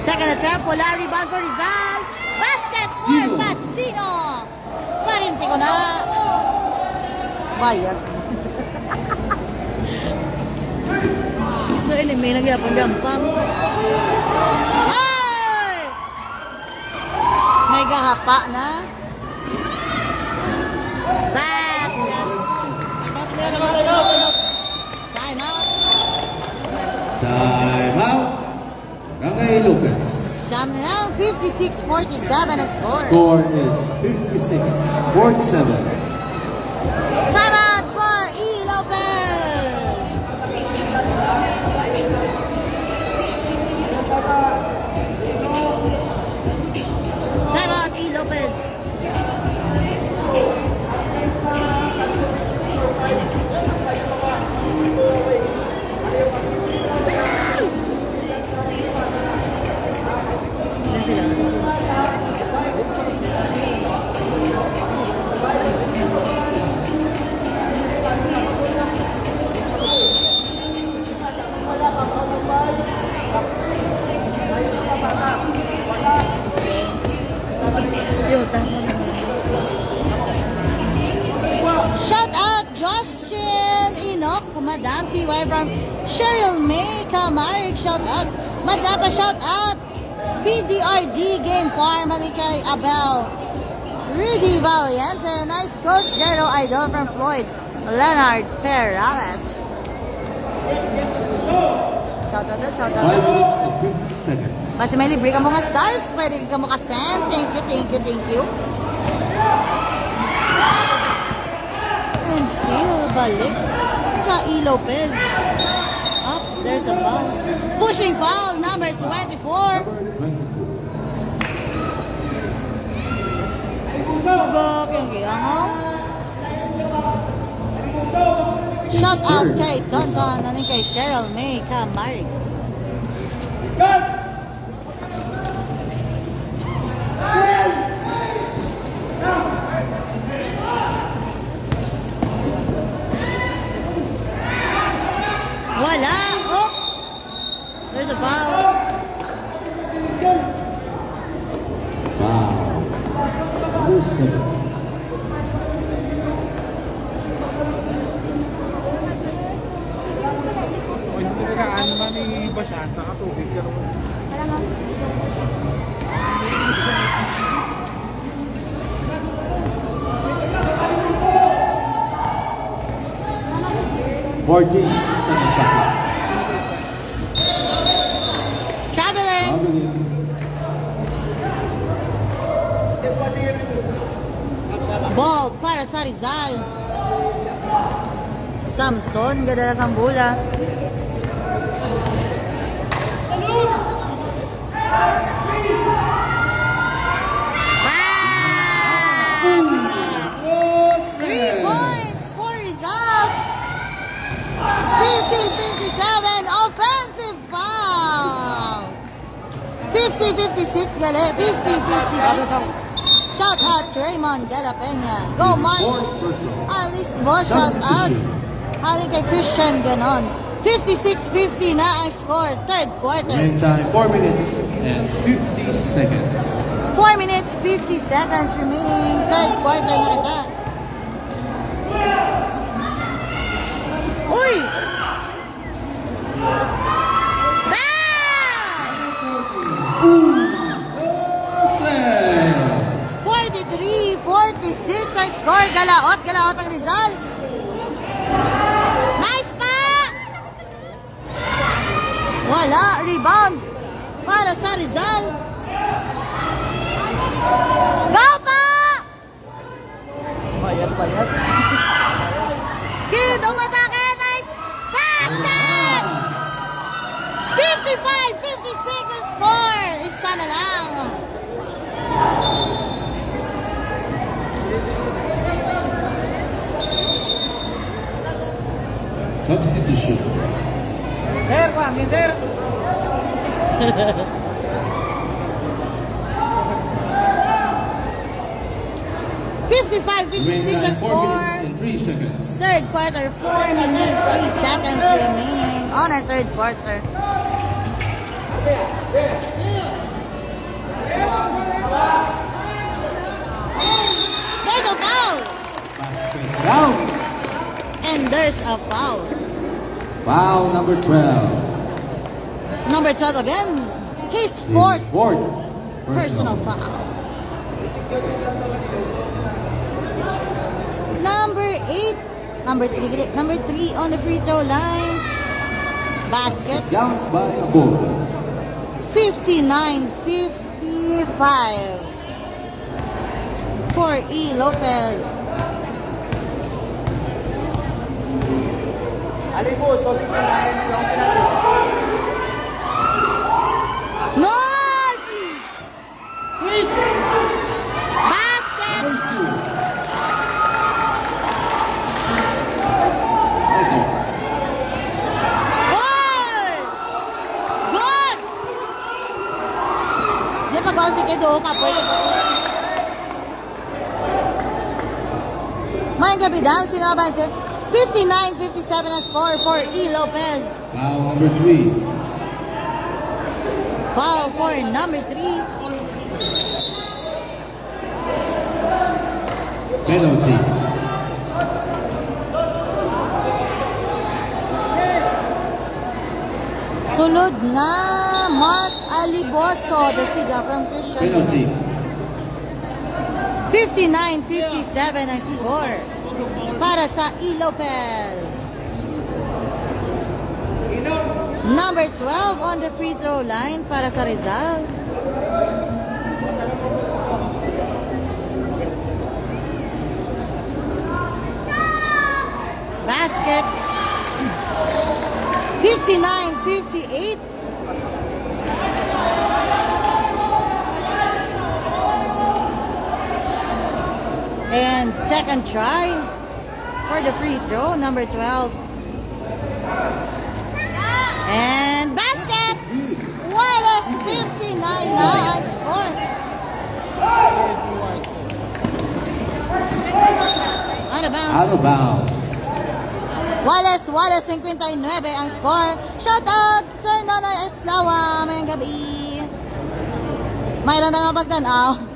S1: Second attempt. Wala. Rebound for Rizal. Basket for
S2: Sino?
S1: Pasino. Parinti ko na. Bias. Ini may nagyapang gampang. Ay! May gahapa na. Basket. Time out.
S2: Time out. Rangay Lopez.
S1: Siyam na lang. 56-47 ang score.
S2: Score is 56-47.
S1: Time out for E. Lopez. Time out E. Lopez. Shout out Justin Enoch, Madam TY from Cheryl May Kamarik. Shout out Madam, shout out BDRD Game Farm, kay Abel Rudy Valiente. Nice coach, Jero Idol from Floyd Leonard Perales. Shout out, shout
S2: 5
S1: out.
S2: minutes and 50 seconds.
S1: Basta may libre ka mga stars, pwede ka mo ka-send. Thank you, thank you, thank you. And still, balik sa E. Lopez. Up, there's a foul. Pushing foul, number 24. Go, kaya shout out kay Tonton, ano kay Cheryl May Kamarig. Wala! Oh! There's a foul.
S2: Wow. Number 7.
S4: Ano naman ni Bashan, nakatubig ka naman.
S2: 14, second shot clock.
S1: Traveling! Ball para sa Rizal. Samson, ganda na Sambula. Basket! 3 points for Rizal. 50-57, offensive foul. 50-56 gali. 50-56. Shout out Raymond De La Peña. Go Mark. Alice mo, shout out. Halin kay Christian Ganon. 56-50 na ang score. Third quarter.
S2: And time 4 minutes and 50 seconds.
S1: 4 minutes, 50 seconds remaining. Third quarter na kita. Uy! Bam! 43-46 ang score. Galaot ang Rizal. Nice pa! Wala. Rebound para sa Rizal. Go pa!
S4: Bias.
S1: Kid, umatake. Nice basket! 55-56 ang score. Isa na lang.
S2: Substitution.
S4: Sir, pangin, sir.
S1: 55,
S2: Remaining
S1: 56
S2: time
S1: a
S2: 4
S1: score.
S2: minutes and 3 seconds.
S1: Third quarter, 4 minutes, 3 seconds remaining on our third quarter. There's a foul!
S2: Basket down.
S1: And there's a foul.
S2: Foul number 12.
S1: Number 12 again. His
S2: His
S1: fourth
S2: fourth
S1: personal foul. Number 8. Number 3 on the free throw line. Basket.
S2: Counts by a ball.
S1: 59-55 for E. Lopez.
S3: Alibos, so 69 yung pinalo.
S1: Nice! Basket! Good! Good! Di pag-gawa si Kedo, kapoy. May gabi daw, sinaban si 59-57 ang score for E. Lopez.
S2: Foul number 3.
S1: Foul for number 3.
S2: Penalty.
S1: Sunod na Mark Aliboso, the siga from Christian.
S2: Penalty.
S1: 59-57 ang score para sa E. Lopez. Number 12 on the free throw line para sa Rizal. Basket. 59-58. And second try for the free throw, number 12. And basket! Wallace, 59 na ang score. Out of bounds.
S2: Out of bounds.
S1: Wallace, 59 ang score. Shout out, Sir Nonoy Eslawa, mayang gabi. May lang na nga pagtanaw.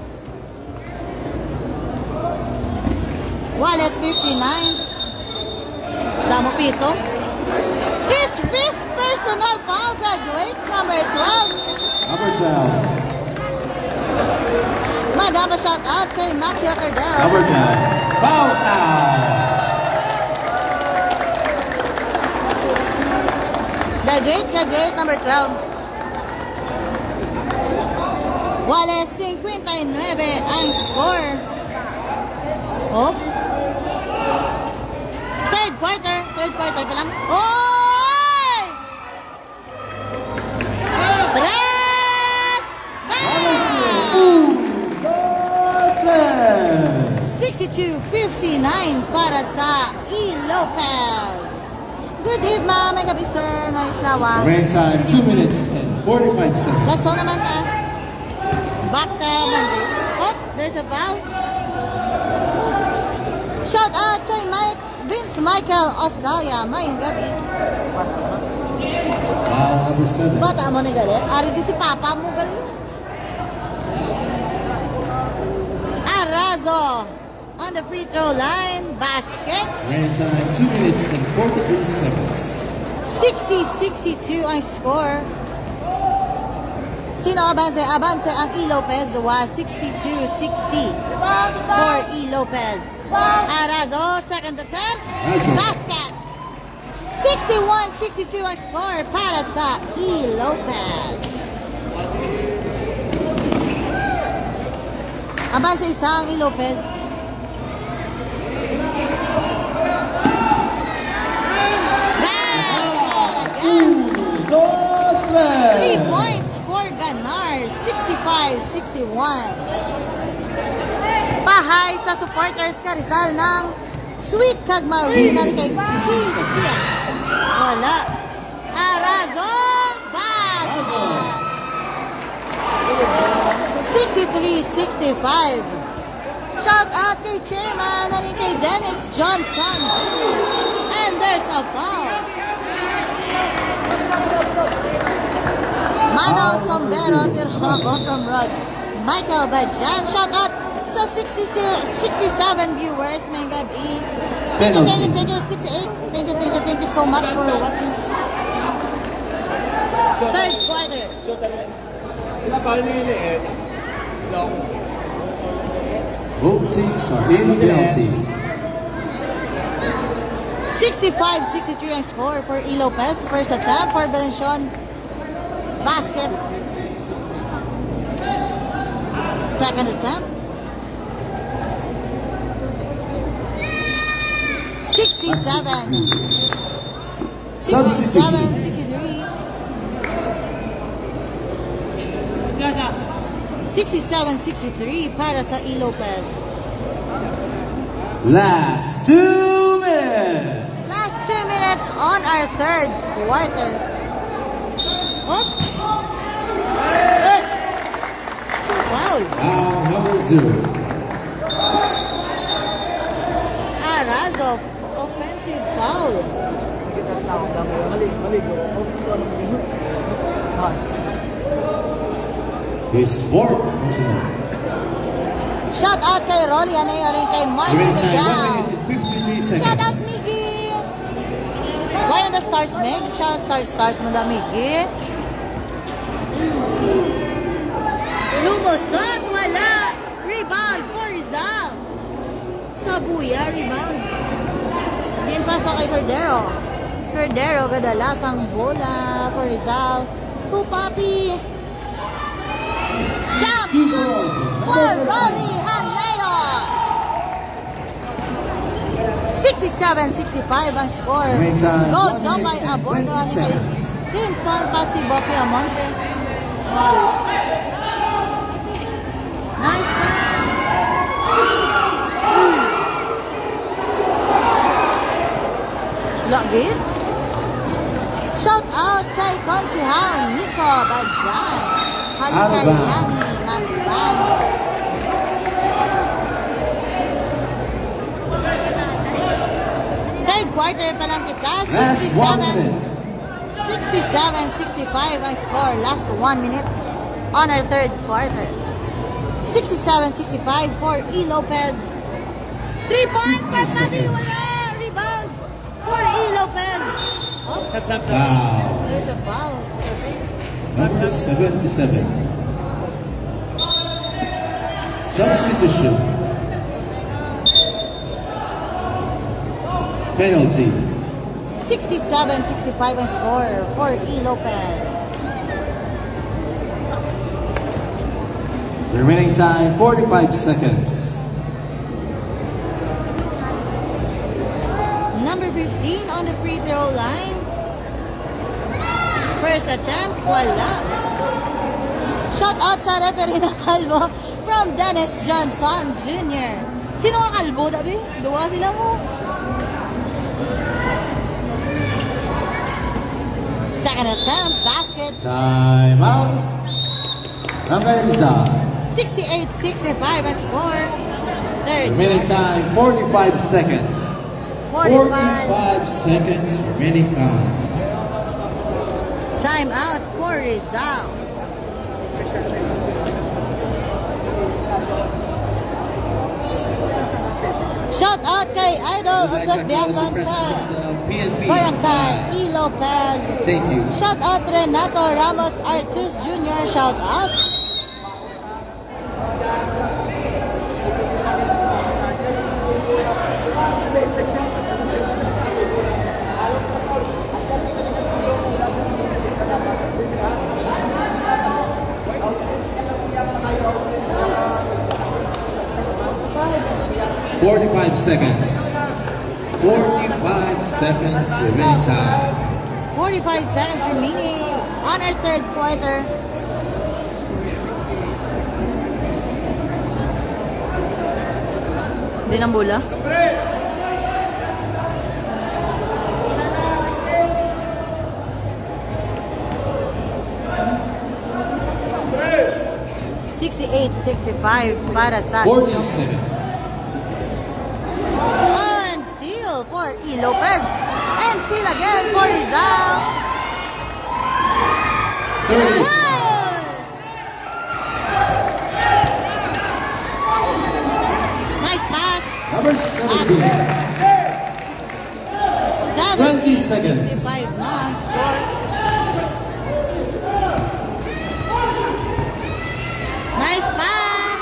S1: Wallace, 59. Damo pito. His fifth personal foul, graduate, number 12.
S2: Number 12.
S1: Madama shout out kay Macchio Cordero.
S2: Number 10. Foul out.
S1: Graduate, number 12. Wallace, 59 ang score. Oh. Third quarter pa lang. Oy! Tres!
S2: Basket.
S1: 62-59 para sa E. Lopez. Good evening, may gabi sir, Noy Slawa.
S2: Rain time 2 minutes and 45 seconds.
S1: Lasso naman ta. Back to Monday. Oh, there's a foul. Shout out kay Vince Michael Osaya. Mayong gabi.
S2: Foul number 7.
S1: Bata mo ni gali? Ari di si Papa mo gali. Arazo on the free throw line. Basket.
S2: Rain time 2 minutes and 43 seconds.
S1: 60-62 ang score. Sino abanse? Abanse ang E. Lopez. Duwa 62-60 for E. Lopez. Arazo, second attempt.
S2: Arazo.
S1: Basket. 61-62 ang score para sa E. Lopez. Abanse isa ang E. Lopez. Basket again. 3 points for Ganar, 65-61. Pahay sa supporters ka Rizal ng Sweet Kagmawi na kay Kisia. Wala. Aras 63-65. Shout out kay Chairman and kay Dennis Johnson. And there's a foul. Manong Sombero Tirhago from Rod. Michael Bajan. Shout out sa 67 viewers. May gabi. Thank you, 68. Thank you so much for watching. Third quarter.
S3: So, pinapahal niyo yung liit. Long.
S2: Both teams are in penalty.
S1: 65-63 ang score for E. Lopez. First attempt for Belencion. Basket. Second attempt. 67-63. 67-63 para sa E. Lopez.
S2: Last 2 minutes.
S1: Last 2 minutes on our third quarter. What? So foul.
S2: Foul number 0.
S1: Arazov, offensive foul.
S2: His fourth personal.
S1: Shout out kay Rolly Aneo rin kay Marcy
S2: Remaining time 1
S1: Miguel.
S2: minute and 53
S1: Shout out
S2: seconds.
S1: Miggy. Why on the stars, Meg? Shout out stars mo da Miggy. Lumusot, wala. Rebound for Rizal. Sabuya, rebound. Game pass na kay Cordero. Cordero, kadalasang bola for Rizal. To Papi. Jump shoots for Rolly Haneo. 67-65 ang score.
S2: Meantime,
S1: Go
S2: 1
S1: jump by
S2: minute and
S1: Abordo
S2: 20
S1: ni kay
S2: seconds.
S1: Team Son Pasibo Piamonte. Wala. Nice pass. Lagit. Shout out kay Konsihal Nico Badjan. Halika kay
S2: Alban.
S1: Yani Magban. Third quarter pa lang kita.
S2: Last 1 minute.
S1: 67-65 ang score. Last 1 minute on our third quarter. 67-65 for E. Lopez. 3 points for
S2: 50
S1: Papi.
S2: seconds.
S1: Wala. Rebound for E. Lopez. Oh,
S2: Foul
S1: there's a foul.
S2: number 77. Substitution. Penalty.
S1: 67-65 ang score for E. Lopez.
S2: Remaining time 45 seconds.
S1: Number 15 on the free throw line. First attempt, wala. Shout out sa referee na kalbo from Dennis Johnson Jr. Sino ang kalbo, dabi? Dua sila mo. Second attempt, basket.
S2: Time out. Rangay Rizal.
S1: 68-65 ang score. Third.
S2: Remaining time 45 seconds.
S1: 45.
S2: seconds remaining time.
S1: Time out for Rizal. Shout out kay Idol Utsag Biasan ka. Barangay E. Lopez.
S2: Thank you.
S1: Shout out Renato Ramos Artus Jr. Shout out.
S2: Five. 45 seconds. 45 seconds remaining time.
S1: 45 seconds remaining on our third quarter. Din ang bola. 68-65 para sa
S2: 40 seconds.
S1: And steal for E. Lopez. And steal again for Rizal.
S2: 30 seconds.
S1: Wow! Nice pass.
S2: Number 17. 20 seconds.
S1: 65 na ang score. Nice pass.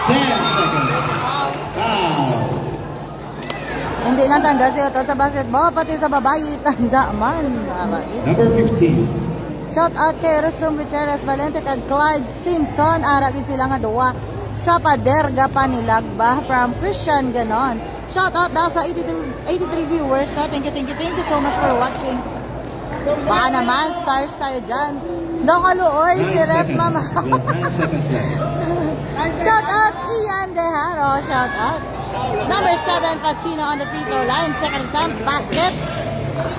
S2: 10 seconds. Foul.
S1: Hindi lang tanda si Otot sa basketball, pati sa babae, tanda man. Arain.
S2: Number 15.
S1: Shout out kay Rustom Gutierrez Valente kag Clyde Simpson. Aragin sila nga duwa sa paderga panilagba from Christian Ganon. Shout out daw sa 83 viewers. Thank you so much for watching. Baka naman, stars tayo dyan. Dong aluoy, si
S2: 9
S1: Rep
S2: seconds.
S1: Mama.
S2: We have 9 seconds left.
S1: Shout out Ian Dejaro. Shout out. Number 7, Pasino on the free throw line. Second attempt, basket.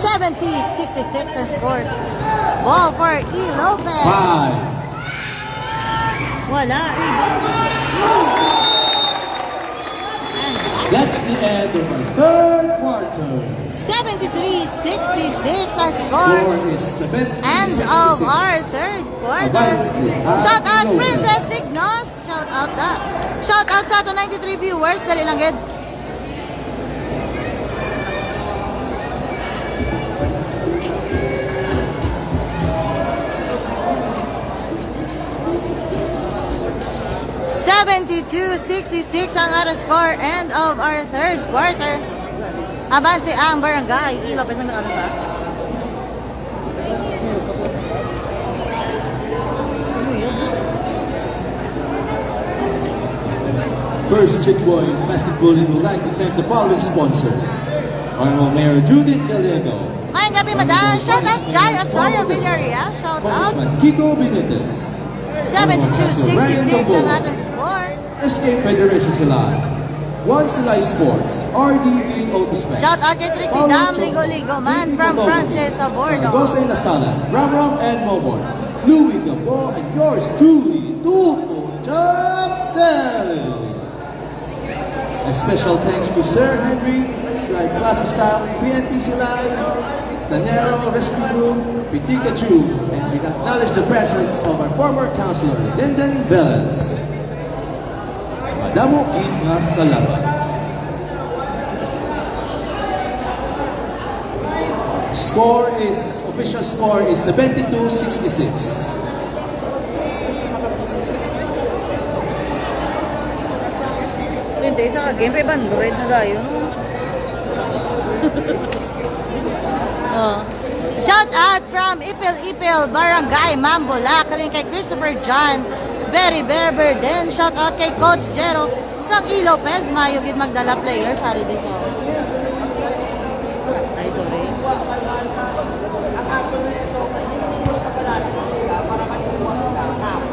S1: 70-66 and scored. Ball for E. Lopez.
S2: 5.
S1: Wala, rebound. And
S2: That's the end of our third quarter.
S1: 73-66 and
S2: Score
S1: scored.
S2: is 70.
S1: End of our third quarter. Shout out Princess Ignos. Shout out that. Shout out sa ato 93 viewers. Dali lang gid. (72-66) ang ating score. End of our third quarter. Aban si ang barangay. E. Lopez ang nakano sa.
S2: First, Chick Boy Basketballing would like to thank the following sponsors. Honorable Mayor Judith Gallego.
S1: Ngayong gabi, madam. Shout out Jai Osorio Villarreal. Shout out.
S2: Congressman Kiko Benitez.
S1: 72-66 ang ating score.
S2: Escape Federation Silay. One Silay Sports. RDV Autospec.
S1: Shout out kay Trixie Dam, Ligo-Ligo Man from Francis Abordo.
S2: Jose Lasala, Ram Ram and Momon. Louis Gabo and yours truly, Tuto Chapsel. A special thanks to Sir Henry, Silay Plaza staff, PNP Silay, Tanero Rescue Group, Pikachu, and we acknowledge the presence of our former councilor, Linden Velez. Madamo King nga salamat. Official score is 72-66.
S1: Hindi, isa ka game, pa Android na tayo. Shout out from Ipil Barangay Mambola, kaling kay Christopher John, Berry Berber din. Shout out kay Coach Jero, Sang E. Lopez, mayugid magdala players, hari di so. Ay, sorry.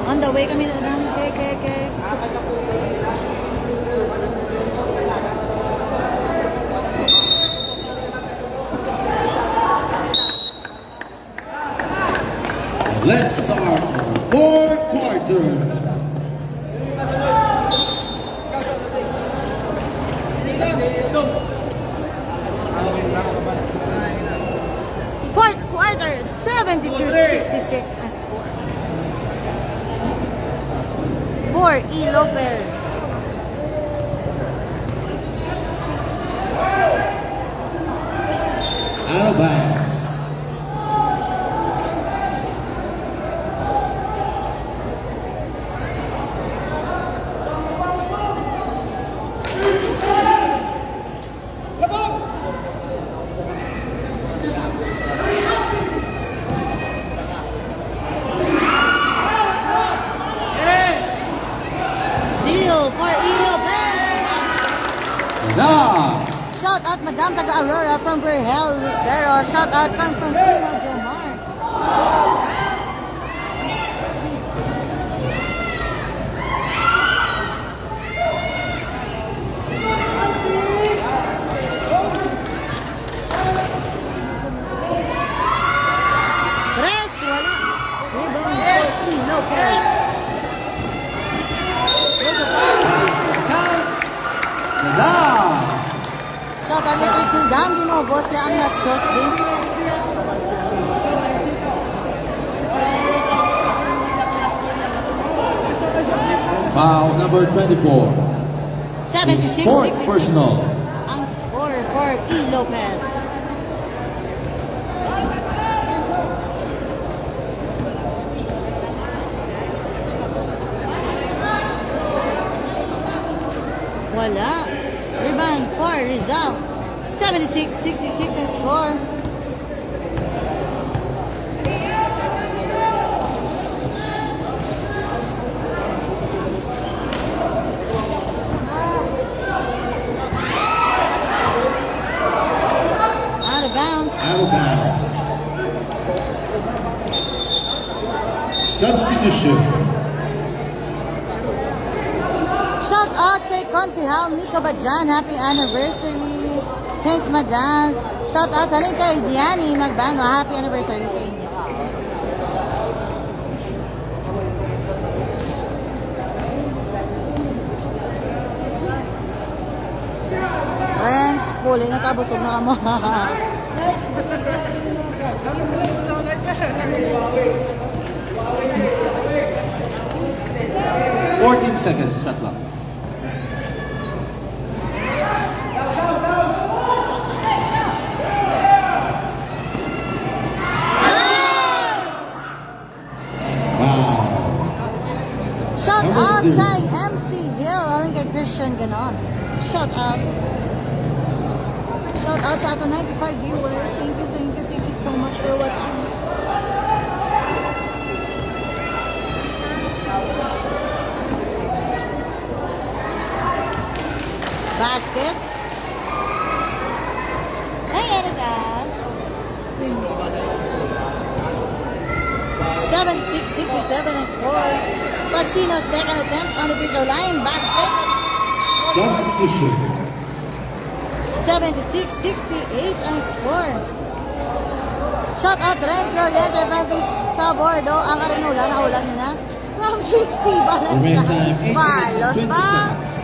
S1: On the way kami na lang. Okay.
S2: Let's start our fourth quarter.
S1: Fourth quarter, 72-66 ang score. For E. Lopez.
S2: Out of bounds.
S1: Steal for E. Lopez.
S2: Now,
S1: Shout out Madam Taga Aurora from Berhel, Lucero. Shout out Constantino Jomar. Press, wala. Rebound for E. Lopez. Lopez. There's a foul.
S3: Counts. Madam.
S1: Shot out ni Trixie Dam. Ginobos siya ang nachos din.
S2: Foul number 24.
S1: 76-66.
S2: Fourth personal.
S1: Ang score for E. Lopez. Wala. Rebound for Rizal. 76-66 ang score. Out of bounds.
S2: Out of bounds. Substitution.
S1: Shout out kay Konsihal Nico Badjan. Happy anniversary. Thanks, Madam. Shout out halin kay Gianni Magbano. Happy anniversary sa inyo. Friends, puli na kabusog na kamo.
S3: 14 seconds shot clock.
S2: Wow.
S1: Shout
S2: Number
S1: out
S2: 0.
S1: kay MC Hill. Halin kay Christian Ganon. Shout out. Shout out sa ato 95 viewers. Thank you so much for watching. Basket. Hey, Erica. 76-67 and score. Pastino's second attempt on the free throw line. Basket.
S2: Substitution.
S1: 76-68 ang score. Shout out Renz Loriente, Francis Sabordo, ang Arinula, naulan nyo na. From Trixie, balan
S2: Remaining
S1: siya.
S2: time 8 minutes
S1: Balos
S2: and 20
S1: pa.
S2: seconds.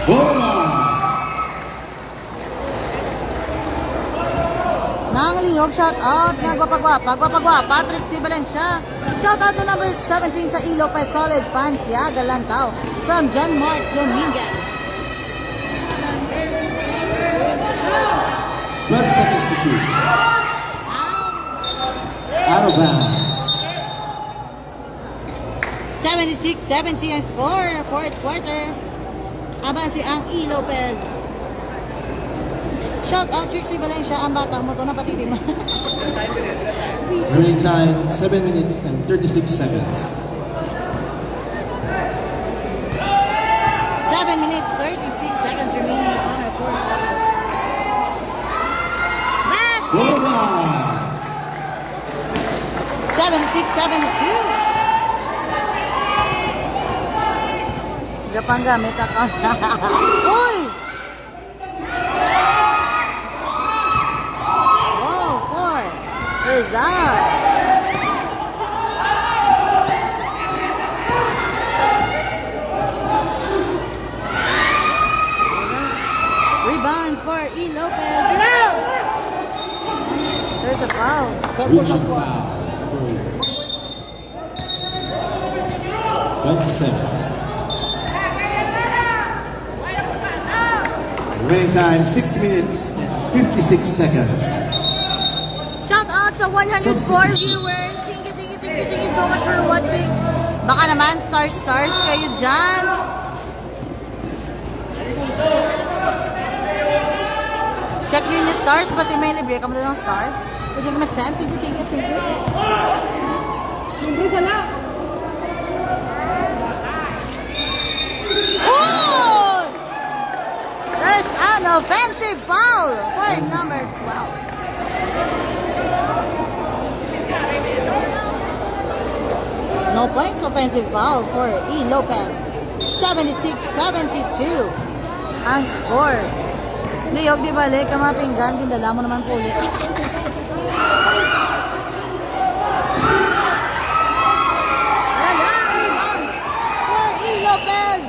S2: Bola.
S1: Nanglihog, shout out, nagwapagwa, Patrick C. Valencia. Shout out sa number 17 sa Ilo Lopez, Solid Pansya, Galantao. From John Mark Dominguez.
S2: 12 seconds to shoot. Out of bounds.
S1: 76-70 ang score, fourth quarter. Abansi ang E. Lopez. Shout out Trixie Valencia, ang batang mo to na patitim.
S2: Remaining time 7 minutes and 36 seconds.
S1: 7 minutes, 36 seconds remaining on our fourth quarter. Basket!
S2: Bola.
S1: 76-72. Gapang gamit account. Uy! Oh, 4. Rizal. Rebound for E. Lopez. There's a foul.
S2: Reaching foul. Number 27.
S3: Remaining time 6 minutes and 56 seconds.
S1: Shout out sa 104
S2: Substitution.
S1: viewers. Thank you so much for watching. Baka naman stars kayo dyan. Check nyo yung stars. Basta may libre ka mo ng stars. Pwede ka ma-send. Thank you. Oh! There's an offensive foul for number 12. No points, offensive foul for E. Lopez. 76-72 ang score. Niyog di balik ka mga pinggan, gindala mo naman po ulit. Wala, rebound for E. Lopez.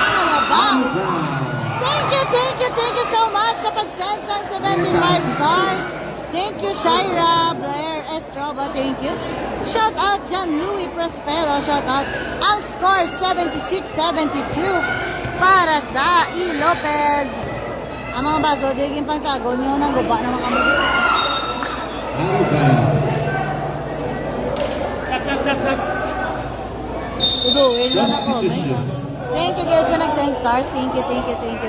S1: Out of bounds. Thank you so much sa pag-send ng 75 stars. Thank you, Shaira, Blair, Estroba, thank you. Shout out, John Louis Prospero, shout out. Ang score, 76-72 para sa E. Lopez. Ang mga baso, diging pangtago niyo ng guba naman kami.
S2: Out of bounds.
S4: Sap.
S1: Uduin mo na ko.
S2: Substitution.
S1: Thank you guys sa nag-send stars. Thank you.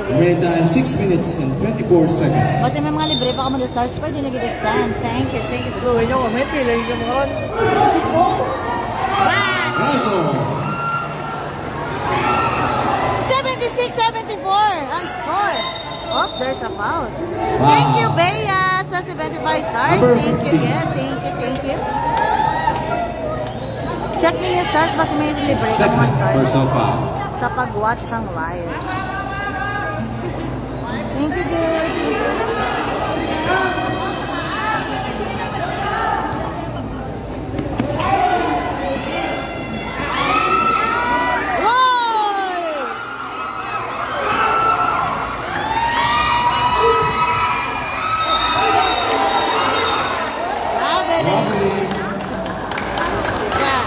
S2: Remaining time 6 minutes and 24 seconds.
S1: Kasi may mga libre pa ka mga stars pa, di na kita send. Thank you so
S4: So, inyo comment, lang yung mga
S1: much.
S2: Bravo!
S1: 76-74 ang score. Oh, there's a foul. Thank you, Bea, sa 75 stars.
S2: Number
S1: Thank you
S2: 15.
S1: again. Thank you. Check niyo yung stars basta may libre ka mga
S2: Second
S1: stars
S2: personal foul.
S1: sa pag-watch ng live. Thank you, Jay. Thank you. Whoa! Traveling. Yeah.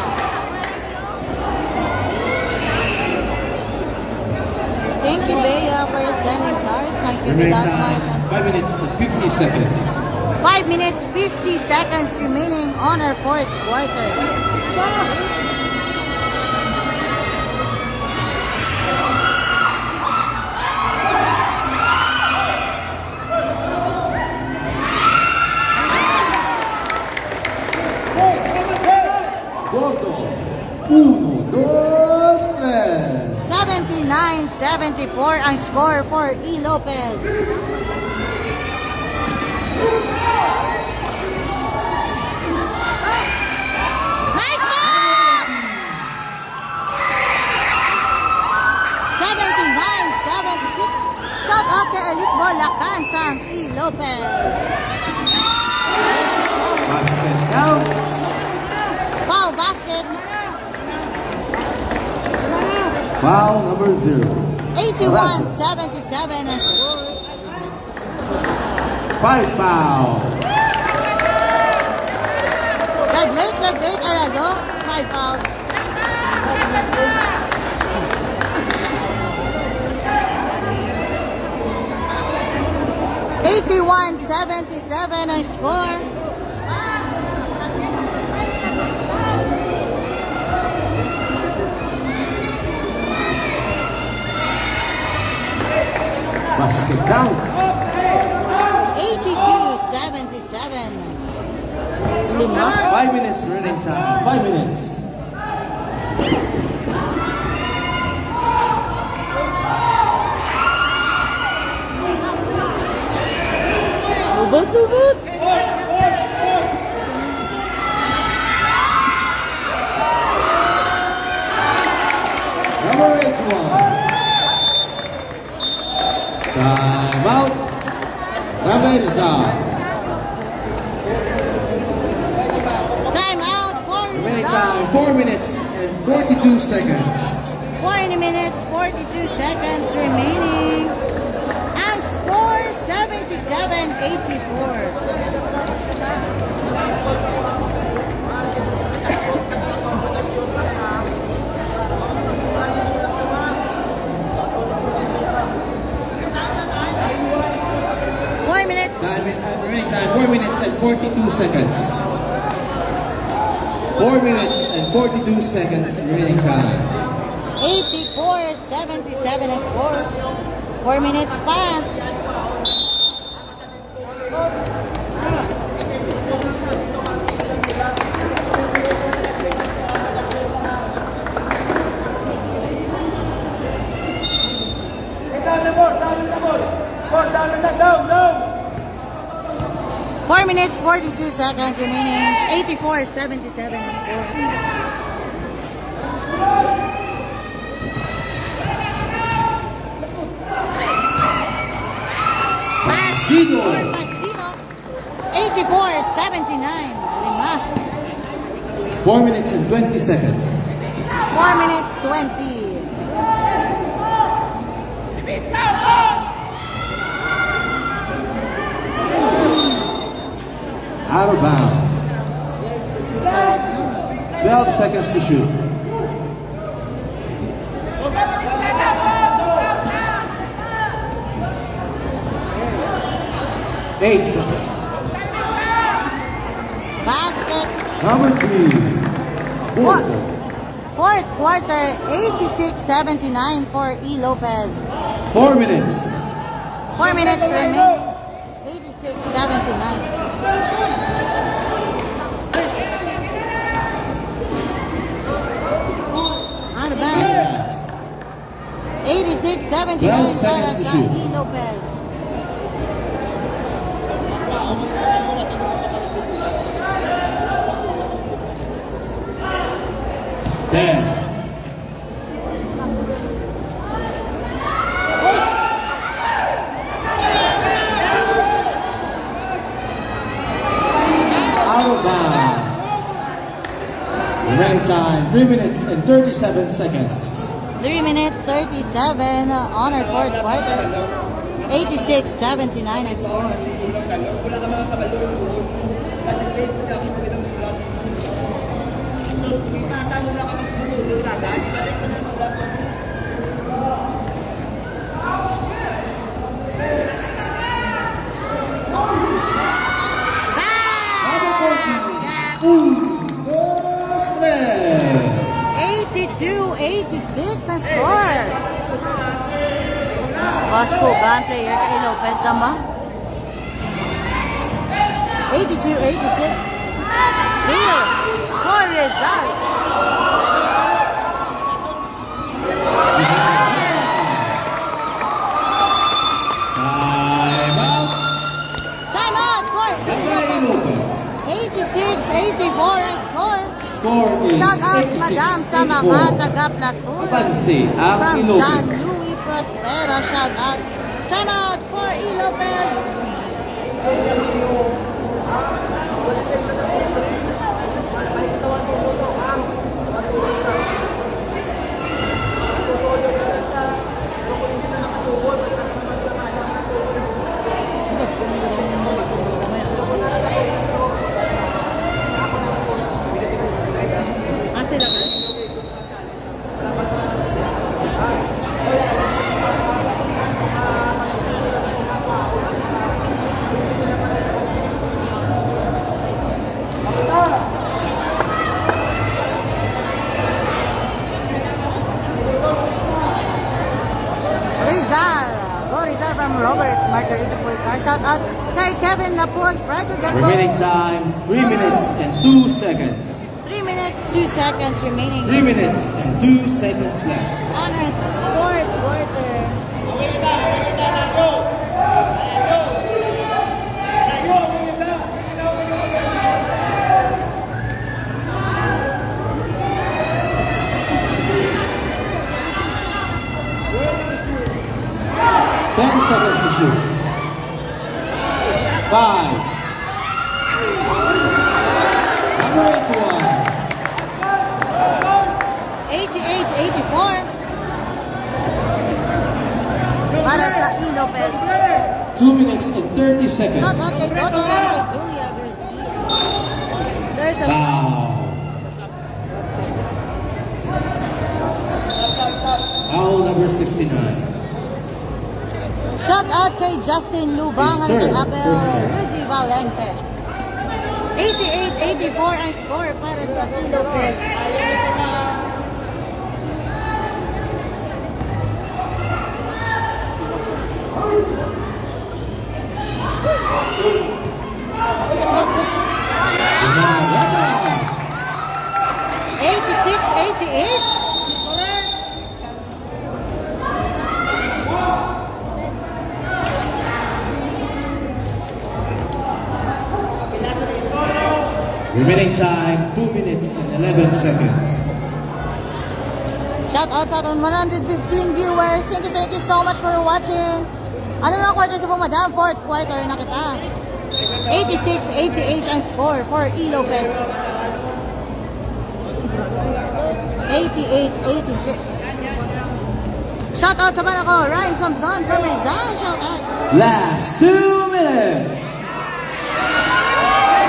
S1: Thank you, Bea, for your sending stars. Thank you,
S2: Remaining
S1: Didas, for your
S2: time
S1: sending
S2: 5 minutes and 50 seconds.
S1: 5 minutes, 50 seconds remaining on our fourth quarter.
S2: Corto. 1, 2, 3.
S1: 79-74 ang score for E. Lopez. Nice ball! 79-76. Shout out kay Elisbo Lacan sa E. Lopez.
S2: Basket count.
S1: Foul basket.
S2: Foul number 0.
S1: 81-77 ang score.
S2: 5 foul.
S1: Red late, Arazo. 5 fouls. $81-77 ang score.
S2: Basket count.
S1: 82-77. Lima.
S2: 5 minutes running time. 5 minutes.
S1: Lubot.
S2: Number 81. Time out. Rafael Rizal.
S1: Time out for
S2: Remaining
S1: Rizal.
S2: time 4 minutes and 42 seconds.
S1: 40 minutes, 42 seconds remaining. Ang score, 77-84.
S2: Remaining time 4 minutes and 42 seconds. 4 minutes and 42 seconds remaining time.
S1: 84-77 ang score. 4 minutes pa. 4 minutes, 42 seconds remaining. 84-77 the score.
S2: Pasito.
S1: Pasito. 84-79. Lima.
S2: 4 minutes and 20 seconds.
S1: 4 minutes, 20.
S2: Out of bounds. 12 seconds to shoot. Eight seconds.
S1: Basket.
S2: Number 3.
S1: What? Fourth quarter, 86-79 for E. Lopez.
S2: 4 minutes.
S1: 4 minutes remaining. 86-79. Out of bounds. 86-79
S2: 12 seconds
S1: para
S2: to
S1: sa
S2: shoot.
S1: E. Lopez.
S2: Ten. Out of bounds. Remaining time 3 minutes and 37 seconds.
S1: 3 minutes 37 on our fourth quarter. 86-79 ang score.
S2: Postre.
S1: 82-86 ang score. Vasco Ban player kay Lopez Dama. 82-86. Steals for Rizal.
S2: Time out.
S1: Time out for E. Lopez. 86-84 ang score.
S2: Score is
S1: Shout out madam sa mga taga-Plasul.
S2: Pansi ang
S1: From
S2: Ilocos.
S1: John Louis Prospero. Shout out. Time out for E. Lopez. Sila ka? Rizal. Go Rizal from Robert Margarita Pulcar. Shout out kay Kevin Lapus.
S2: Remaining time 3 minutes and 2 seconds.
S1: 3 minutes, 2 seconds remaining
S2: 3 minutes and 2 seconds left.
S1: on our fourth quarter.
S2: Ten seconds to shoot. 5. Number 81.
S1: 88-84 para sa E. Lopez.
S2: 2 minutes and 30 seconds.
S1: Not out kay Toto and kay Julia Garcia. There's a
S2: Foul. Foul number 69.
S1: shout out kay Justin Lubang
S2: His
S1: and kay
S2: third
S1: Abel
S2: personal.
S1: Rudy Valente. 88-84 ang score para sa E. Lopez.
S2: Zarata.
S1: 86-88.
S3: Remaining time, 2 minutes and 11 seconds.
S1: Shout out sa ating 115 viewers. Thank you so much for watching. Ano na quarter sa po, madam? Fourth quarter na kita. 86-88 ang score for E. Lopez. 88-86. Shout out sa man ako, Ryan Samson from Rizal. Shout out.
S2: Last 2 minutes.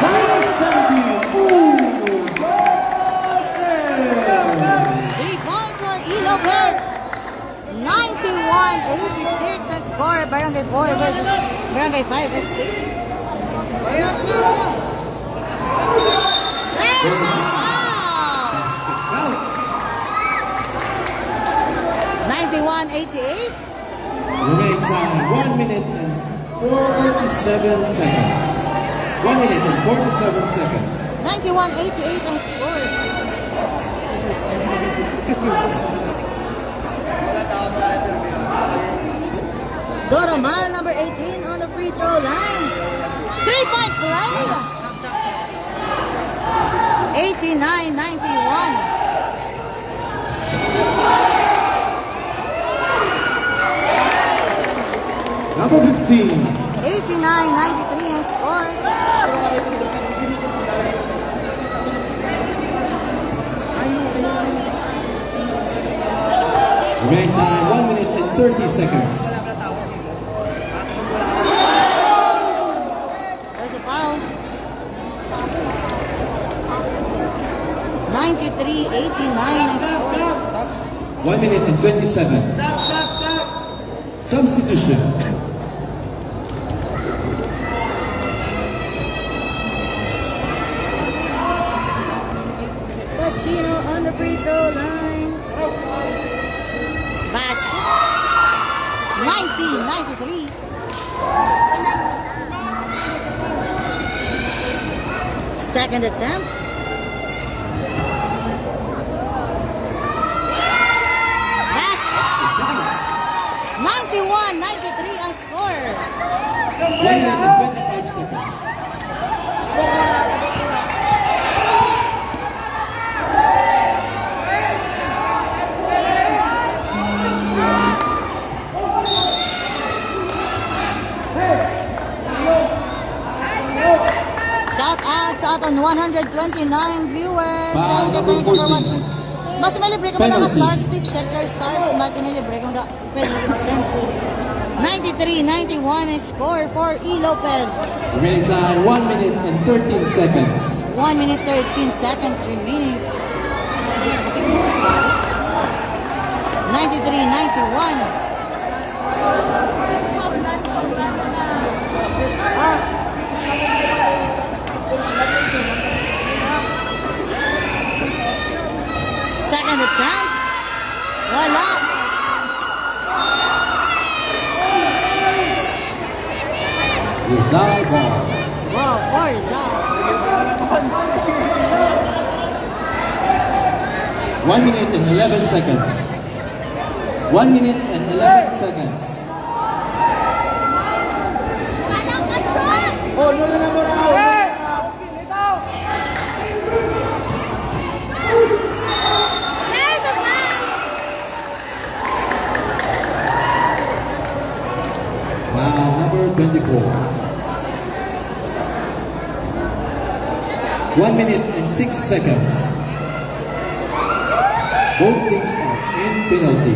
S2: Number 17, Uno Basket.
S1: 3 points for E. Lopez. 91-86 ang score. Barangay 4 versus Barangay 5. SK. Yes! Wow!
S3: Basket count.
S1: 91-88.
S3: Remaining time, 1 minute and 47 seconds. 1 minute and 47 seconds.
S1: 91-88 ang score. Doroman, number 18 on the free throw line. 3-point play. 89-91.
S2: Number 15,
S1: 89-93 ang score.
S3: Remaining time, 1 minute and 30 seconds.
S1: There's a foul. 93-89 ang score.
S3: 1 minute and 27. Substitution.
S1: Casino on the free throw line. Basket. 19-93. Second attempt. Basket. 91-93 ang score.
S3: 1 minute and 25 seconds.
S1: Shout out sa aton 129 viewers.
S2: Foul
S1: Thank
S2: number
S1: you for
S2: 14.
S1: watching. Mas may libre ka mo na
S2: Penalty.
S1: stars. Please check your stars. Mas may libre ka mo na pwede mo send. 93-91 ang score for E. Lopez.
S2: remaining time 1 minute and 13 seconds.
S1: 1 minute 13 seconds remaining. 93-91. Second attempt. Wala.
S2: Rizal ball.
S1: Wow, for Rizal.
S3: 1 minute and 11 seconds.
S2: 1 minute and 11 seconds.
S4: Oh, no, no, no, no, no.
S1: There's a foul.
S3: Now, number 24. 1 minute and 6 seconds. Both teams are in penalty.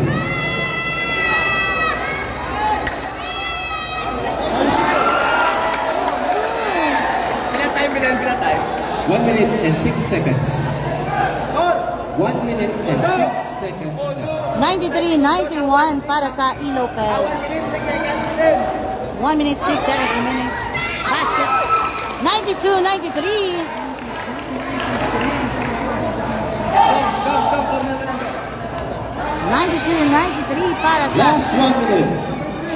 S4: Bila time.
S3: 1 minute and 6 seconds. 1 minute and 6 seconds now.
S1: 93-91 para sa E. Lopez. 1 minute 6 seconds remaining. Basket. 92-93. 92-93 para sa
S3: Last 1 minute.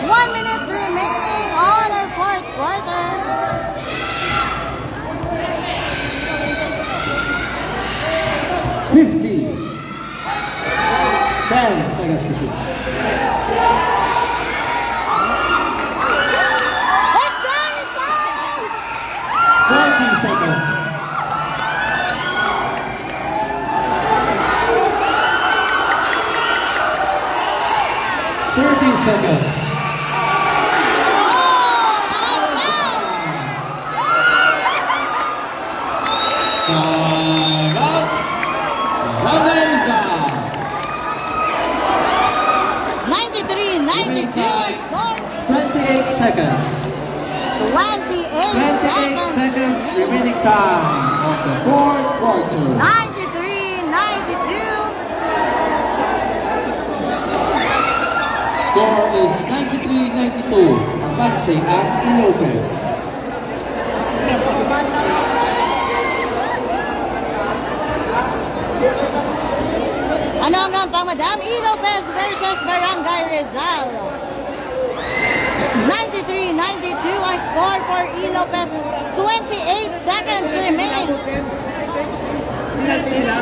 S1: 1 minute remaining on our fourth quarter.
S2: $50. 10 seconds to shoot.
S1: It's very fun!
S2: 20 seconds.
S3: seconds.
S1: 28
S3: 28
S1: seconds.
S3: seconds remaining time of the
S2: Fourth quarter.
S1: 93-92.
S2: Score is 93-92. Advancing ang E. Lopez.
S1: Ano ang gampang, Madam? E. Lopez versus Barangay Rizal. 93-92 ang score for E. Lopez. 28 seconds remaining.
S4: Penalty sila.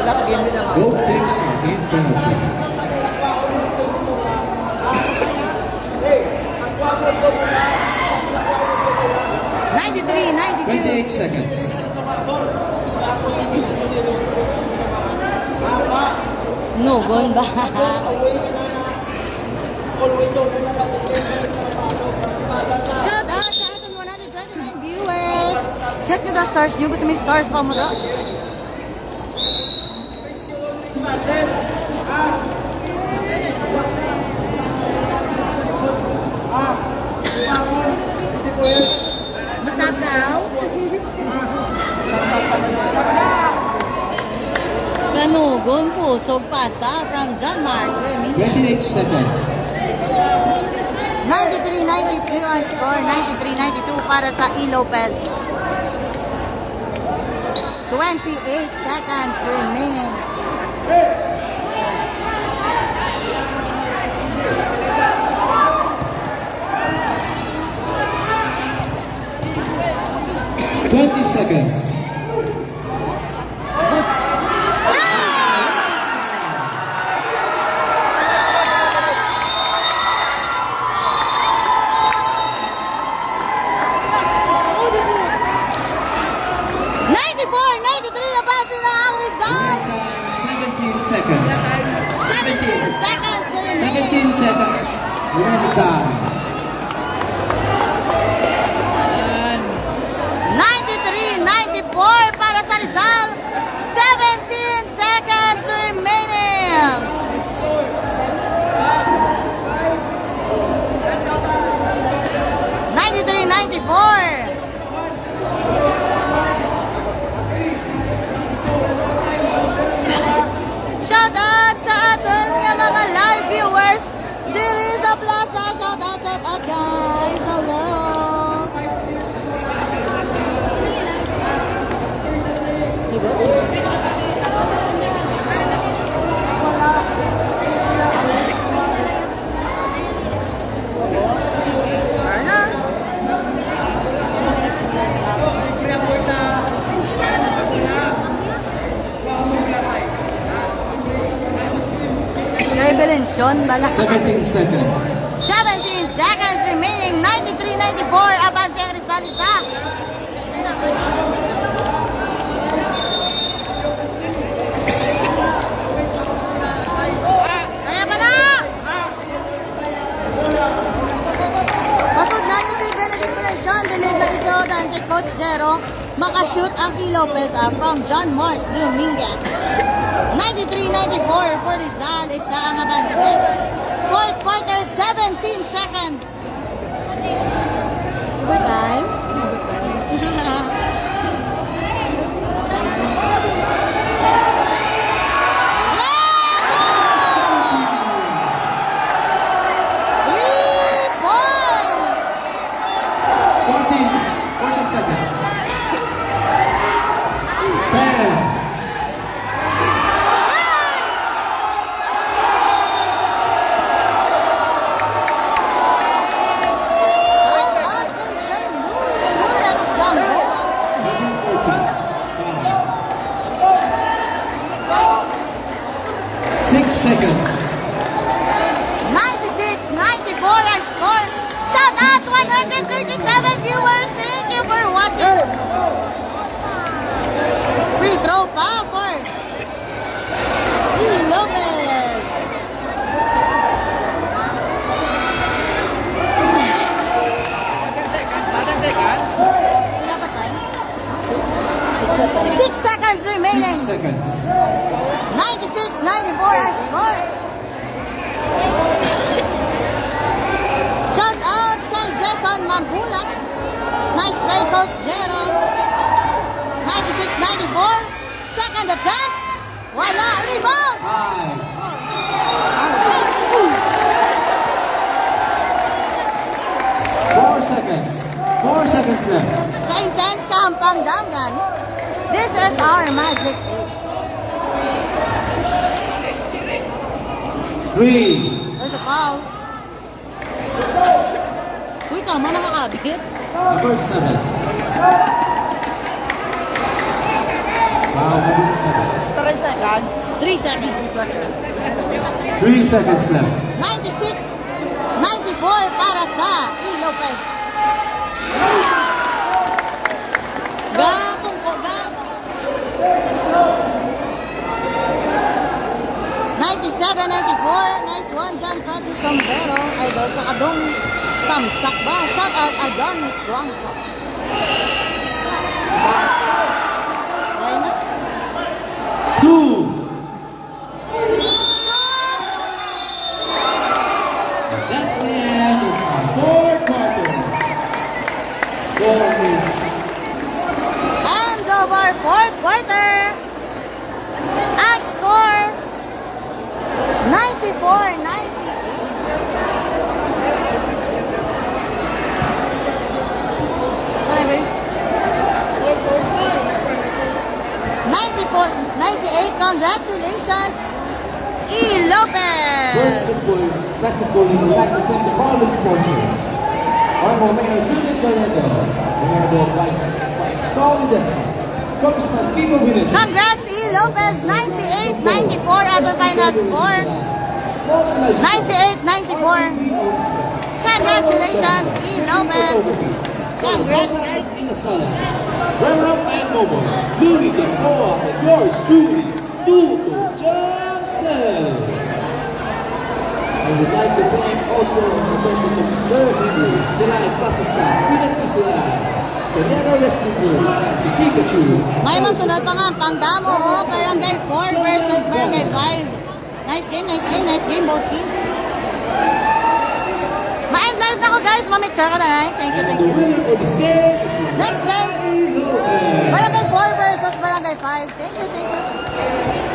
S4: Wala ka game din naman.
S2: Both teams are in penalty.
S1: (93-92).
S2: 28 seconds.
S1: Nugon ba? Shout out sa ating 129 viewers. Check nyo the stars nyo. Gusto may stars pa mo daw? Masakaw? Kanugon ko. Pasa from John Mark.
S2: 28 seconds.
S1: 93-92 ang score. 93-92 para sa E. Lopez. 28 seconds remaining.
S2: Twenty seconds.
S3: Seconds.
S1: 17 seconds remaining.
S3: 17 seconds remaining time.
S1: 93-94 para sa Rizal. 17 seconds remaining. Shout out sa ating mga live viewers. Diri sa plaza. Shout out guys. Hello. Belension, bala.
S3: 17 seconds.
S1: 17 seconds remaining. 93-94. Abang ang Rizal isa. Kaya ba na? Pasod na niya si Benedict Belension. Bilib na dito dahil kay Coach Jero. Makashoot ang E. Lopez from John Mark Dominguez. 93-94 for Rizal. Isa ang abanse. Fourth quarter, 17 seconds. Overtime? and attempt. Wala. Rebound.
S2: 4 seconds left.
S1: Ka-intense ka ang panggam gani. This is our magic 8.
S2: 3,
S1: There's a foul. Uy, tama nakakabit.
S2: number 7.
S3: Wow, number 7.
S1: 3 seconds.
S2: 3 seconds left.
S1: 96, 94 para sa E. Lopez. Gapong ko, gap. 97, 94. Nice one, John Francis Sombrero. Idol ka kadong tamsak ba? Shout out Adonis Blanco. Why not?
S2: 2.
S3: That's the end of our fourth quarter. Score is
S1: End of our fourth quarter. At score 94-98. Whatever. 94-98. Congratulations, E. Lopez.
S2: Basketball League would like to thank the following sponsors. Honorable Mayor Judith Gallego, Honorable Vice Stormy Desmond, Congressman Vivo Willett,
S1: Congrats, E. Lopez. 98-94 at the final score. 98-94. Congratulations, E. Lopez. Congrats, guys.
S2: Runner-up and noble, Louis Gamboa, and yours truly, Tuto Johnson. I would like to thank also the presence of Sir Henry, Silay Plaza Staff, Pinag Silay, Canada Rescue Group, and the Pikachu.
S1: May masunod pa nga ang pangdamo, oh. Barangay 4 versus Barangay 5. Nice game, nice game, nice game, both teams. Ma-end live na ko, guys. Mamicture ka na, eh. Thank you, thank
S2: The
S1: you.
S2: winner for this game is
S1: Next game,
S2: Lopez.
S1: Barangay 4 versus Barangay 5. Thank you, thank you.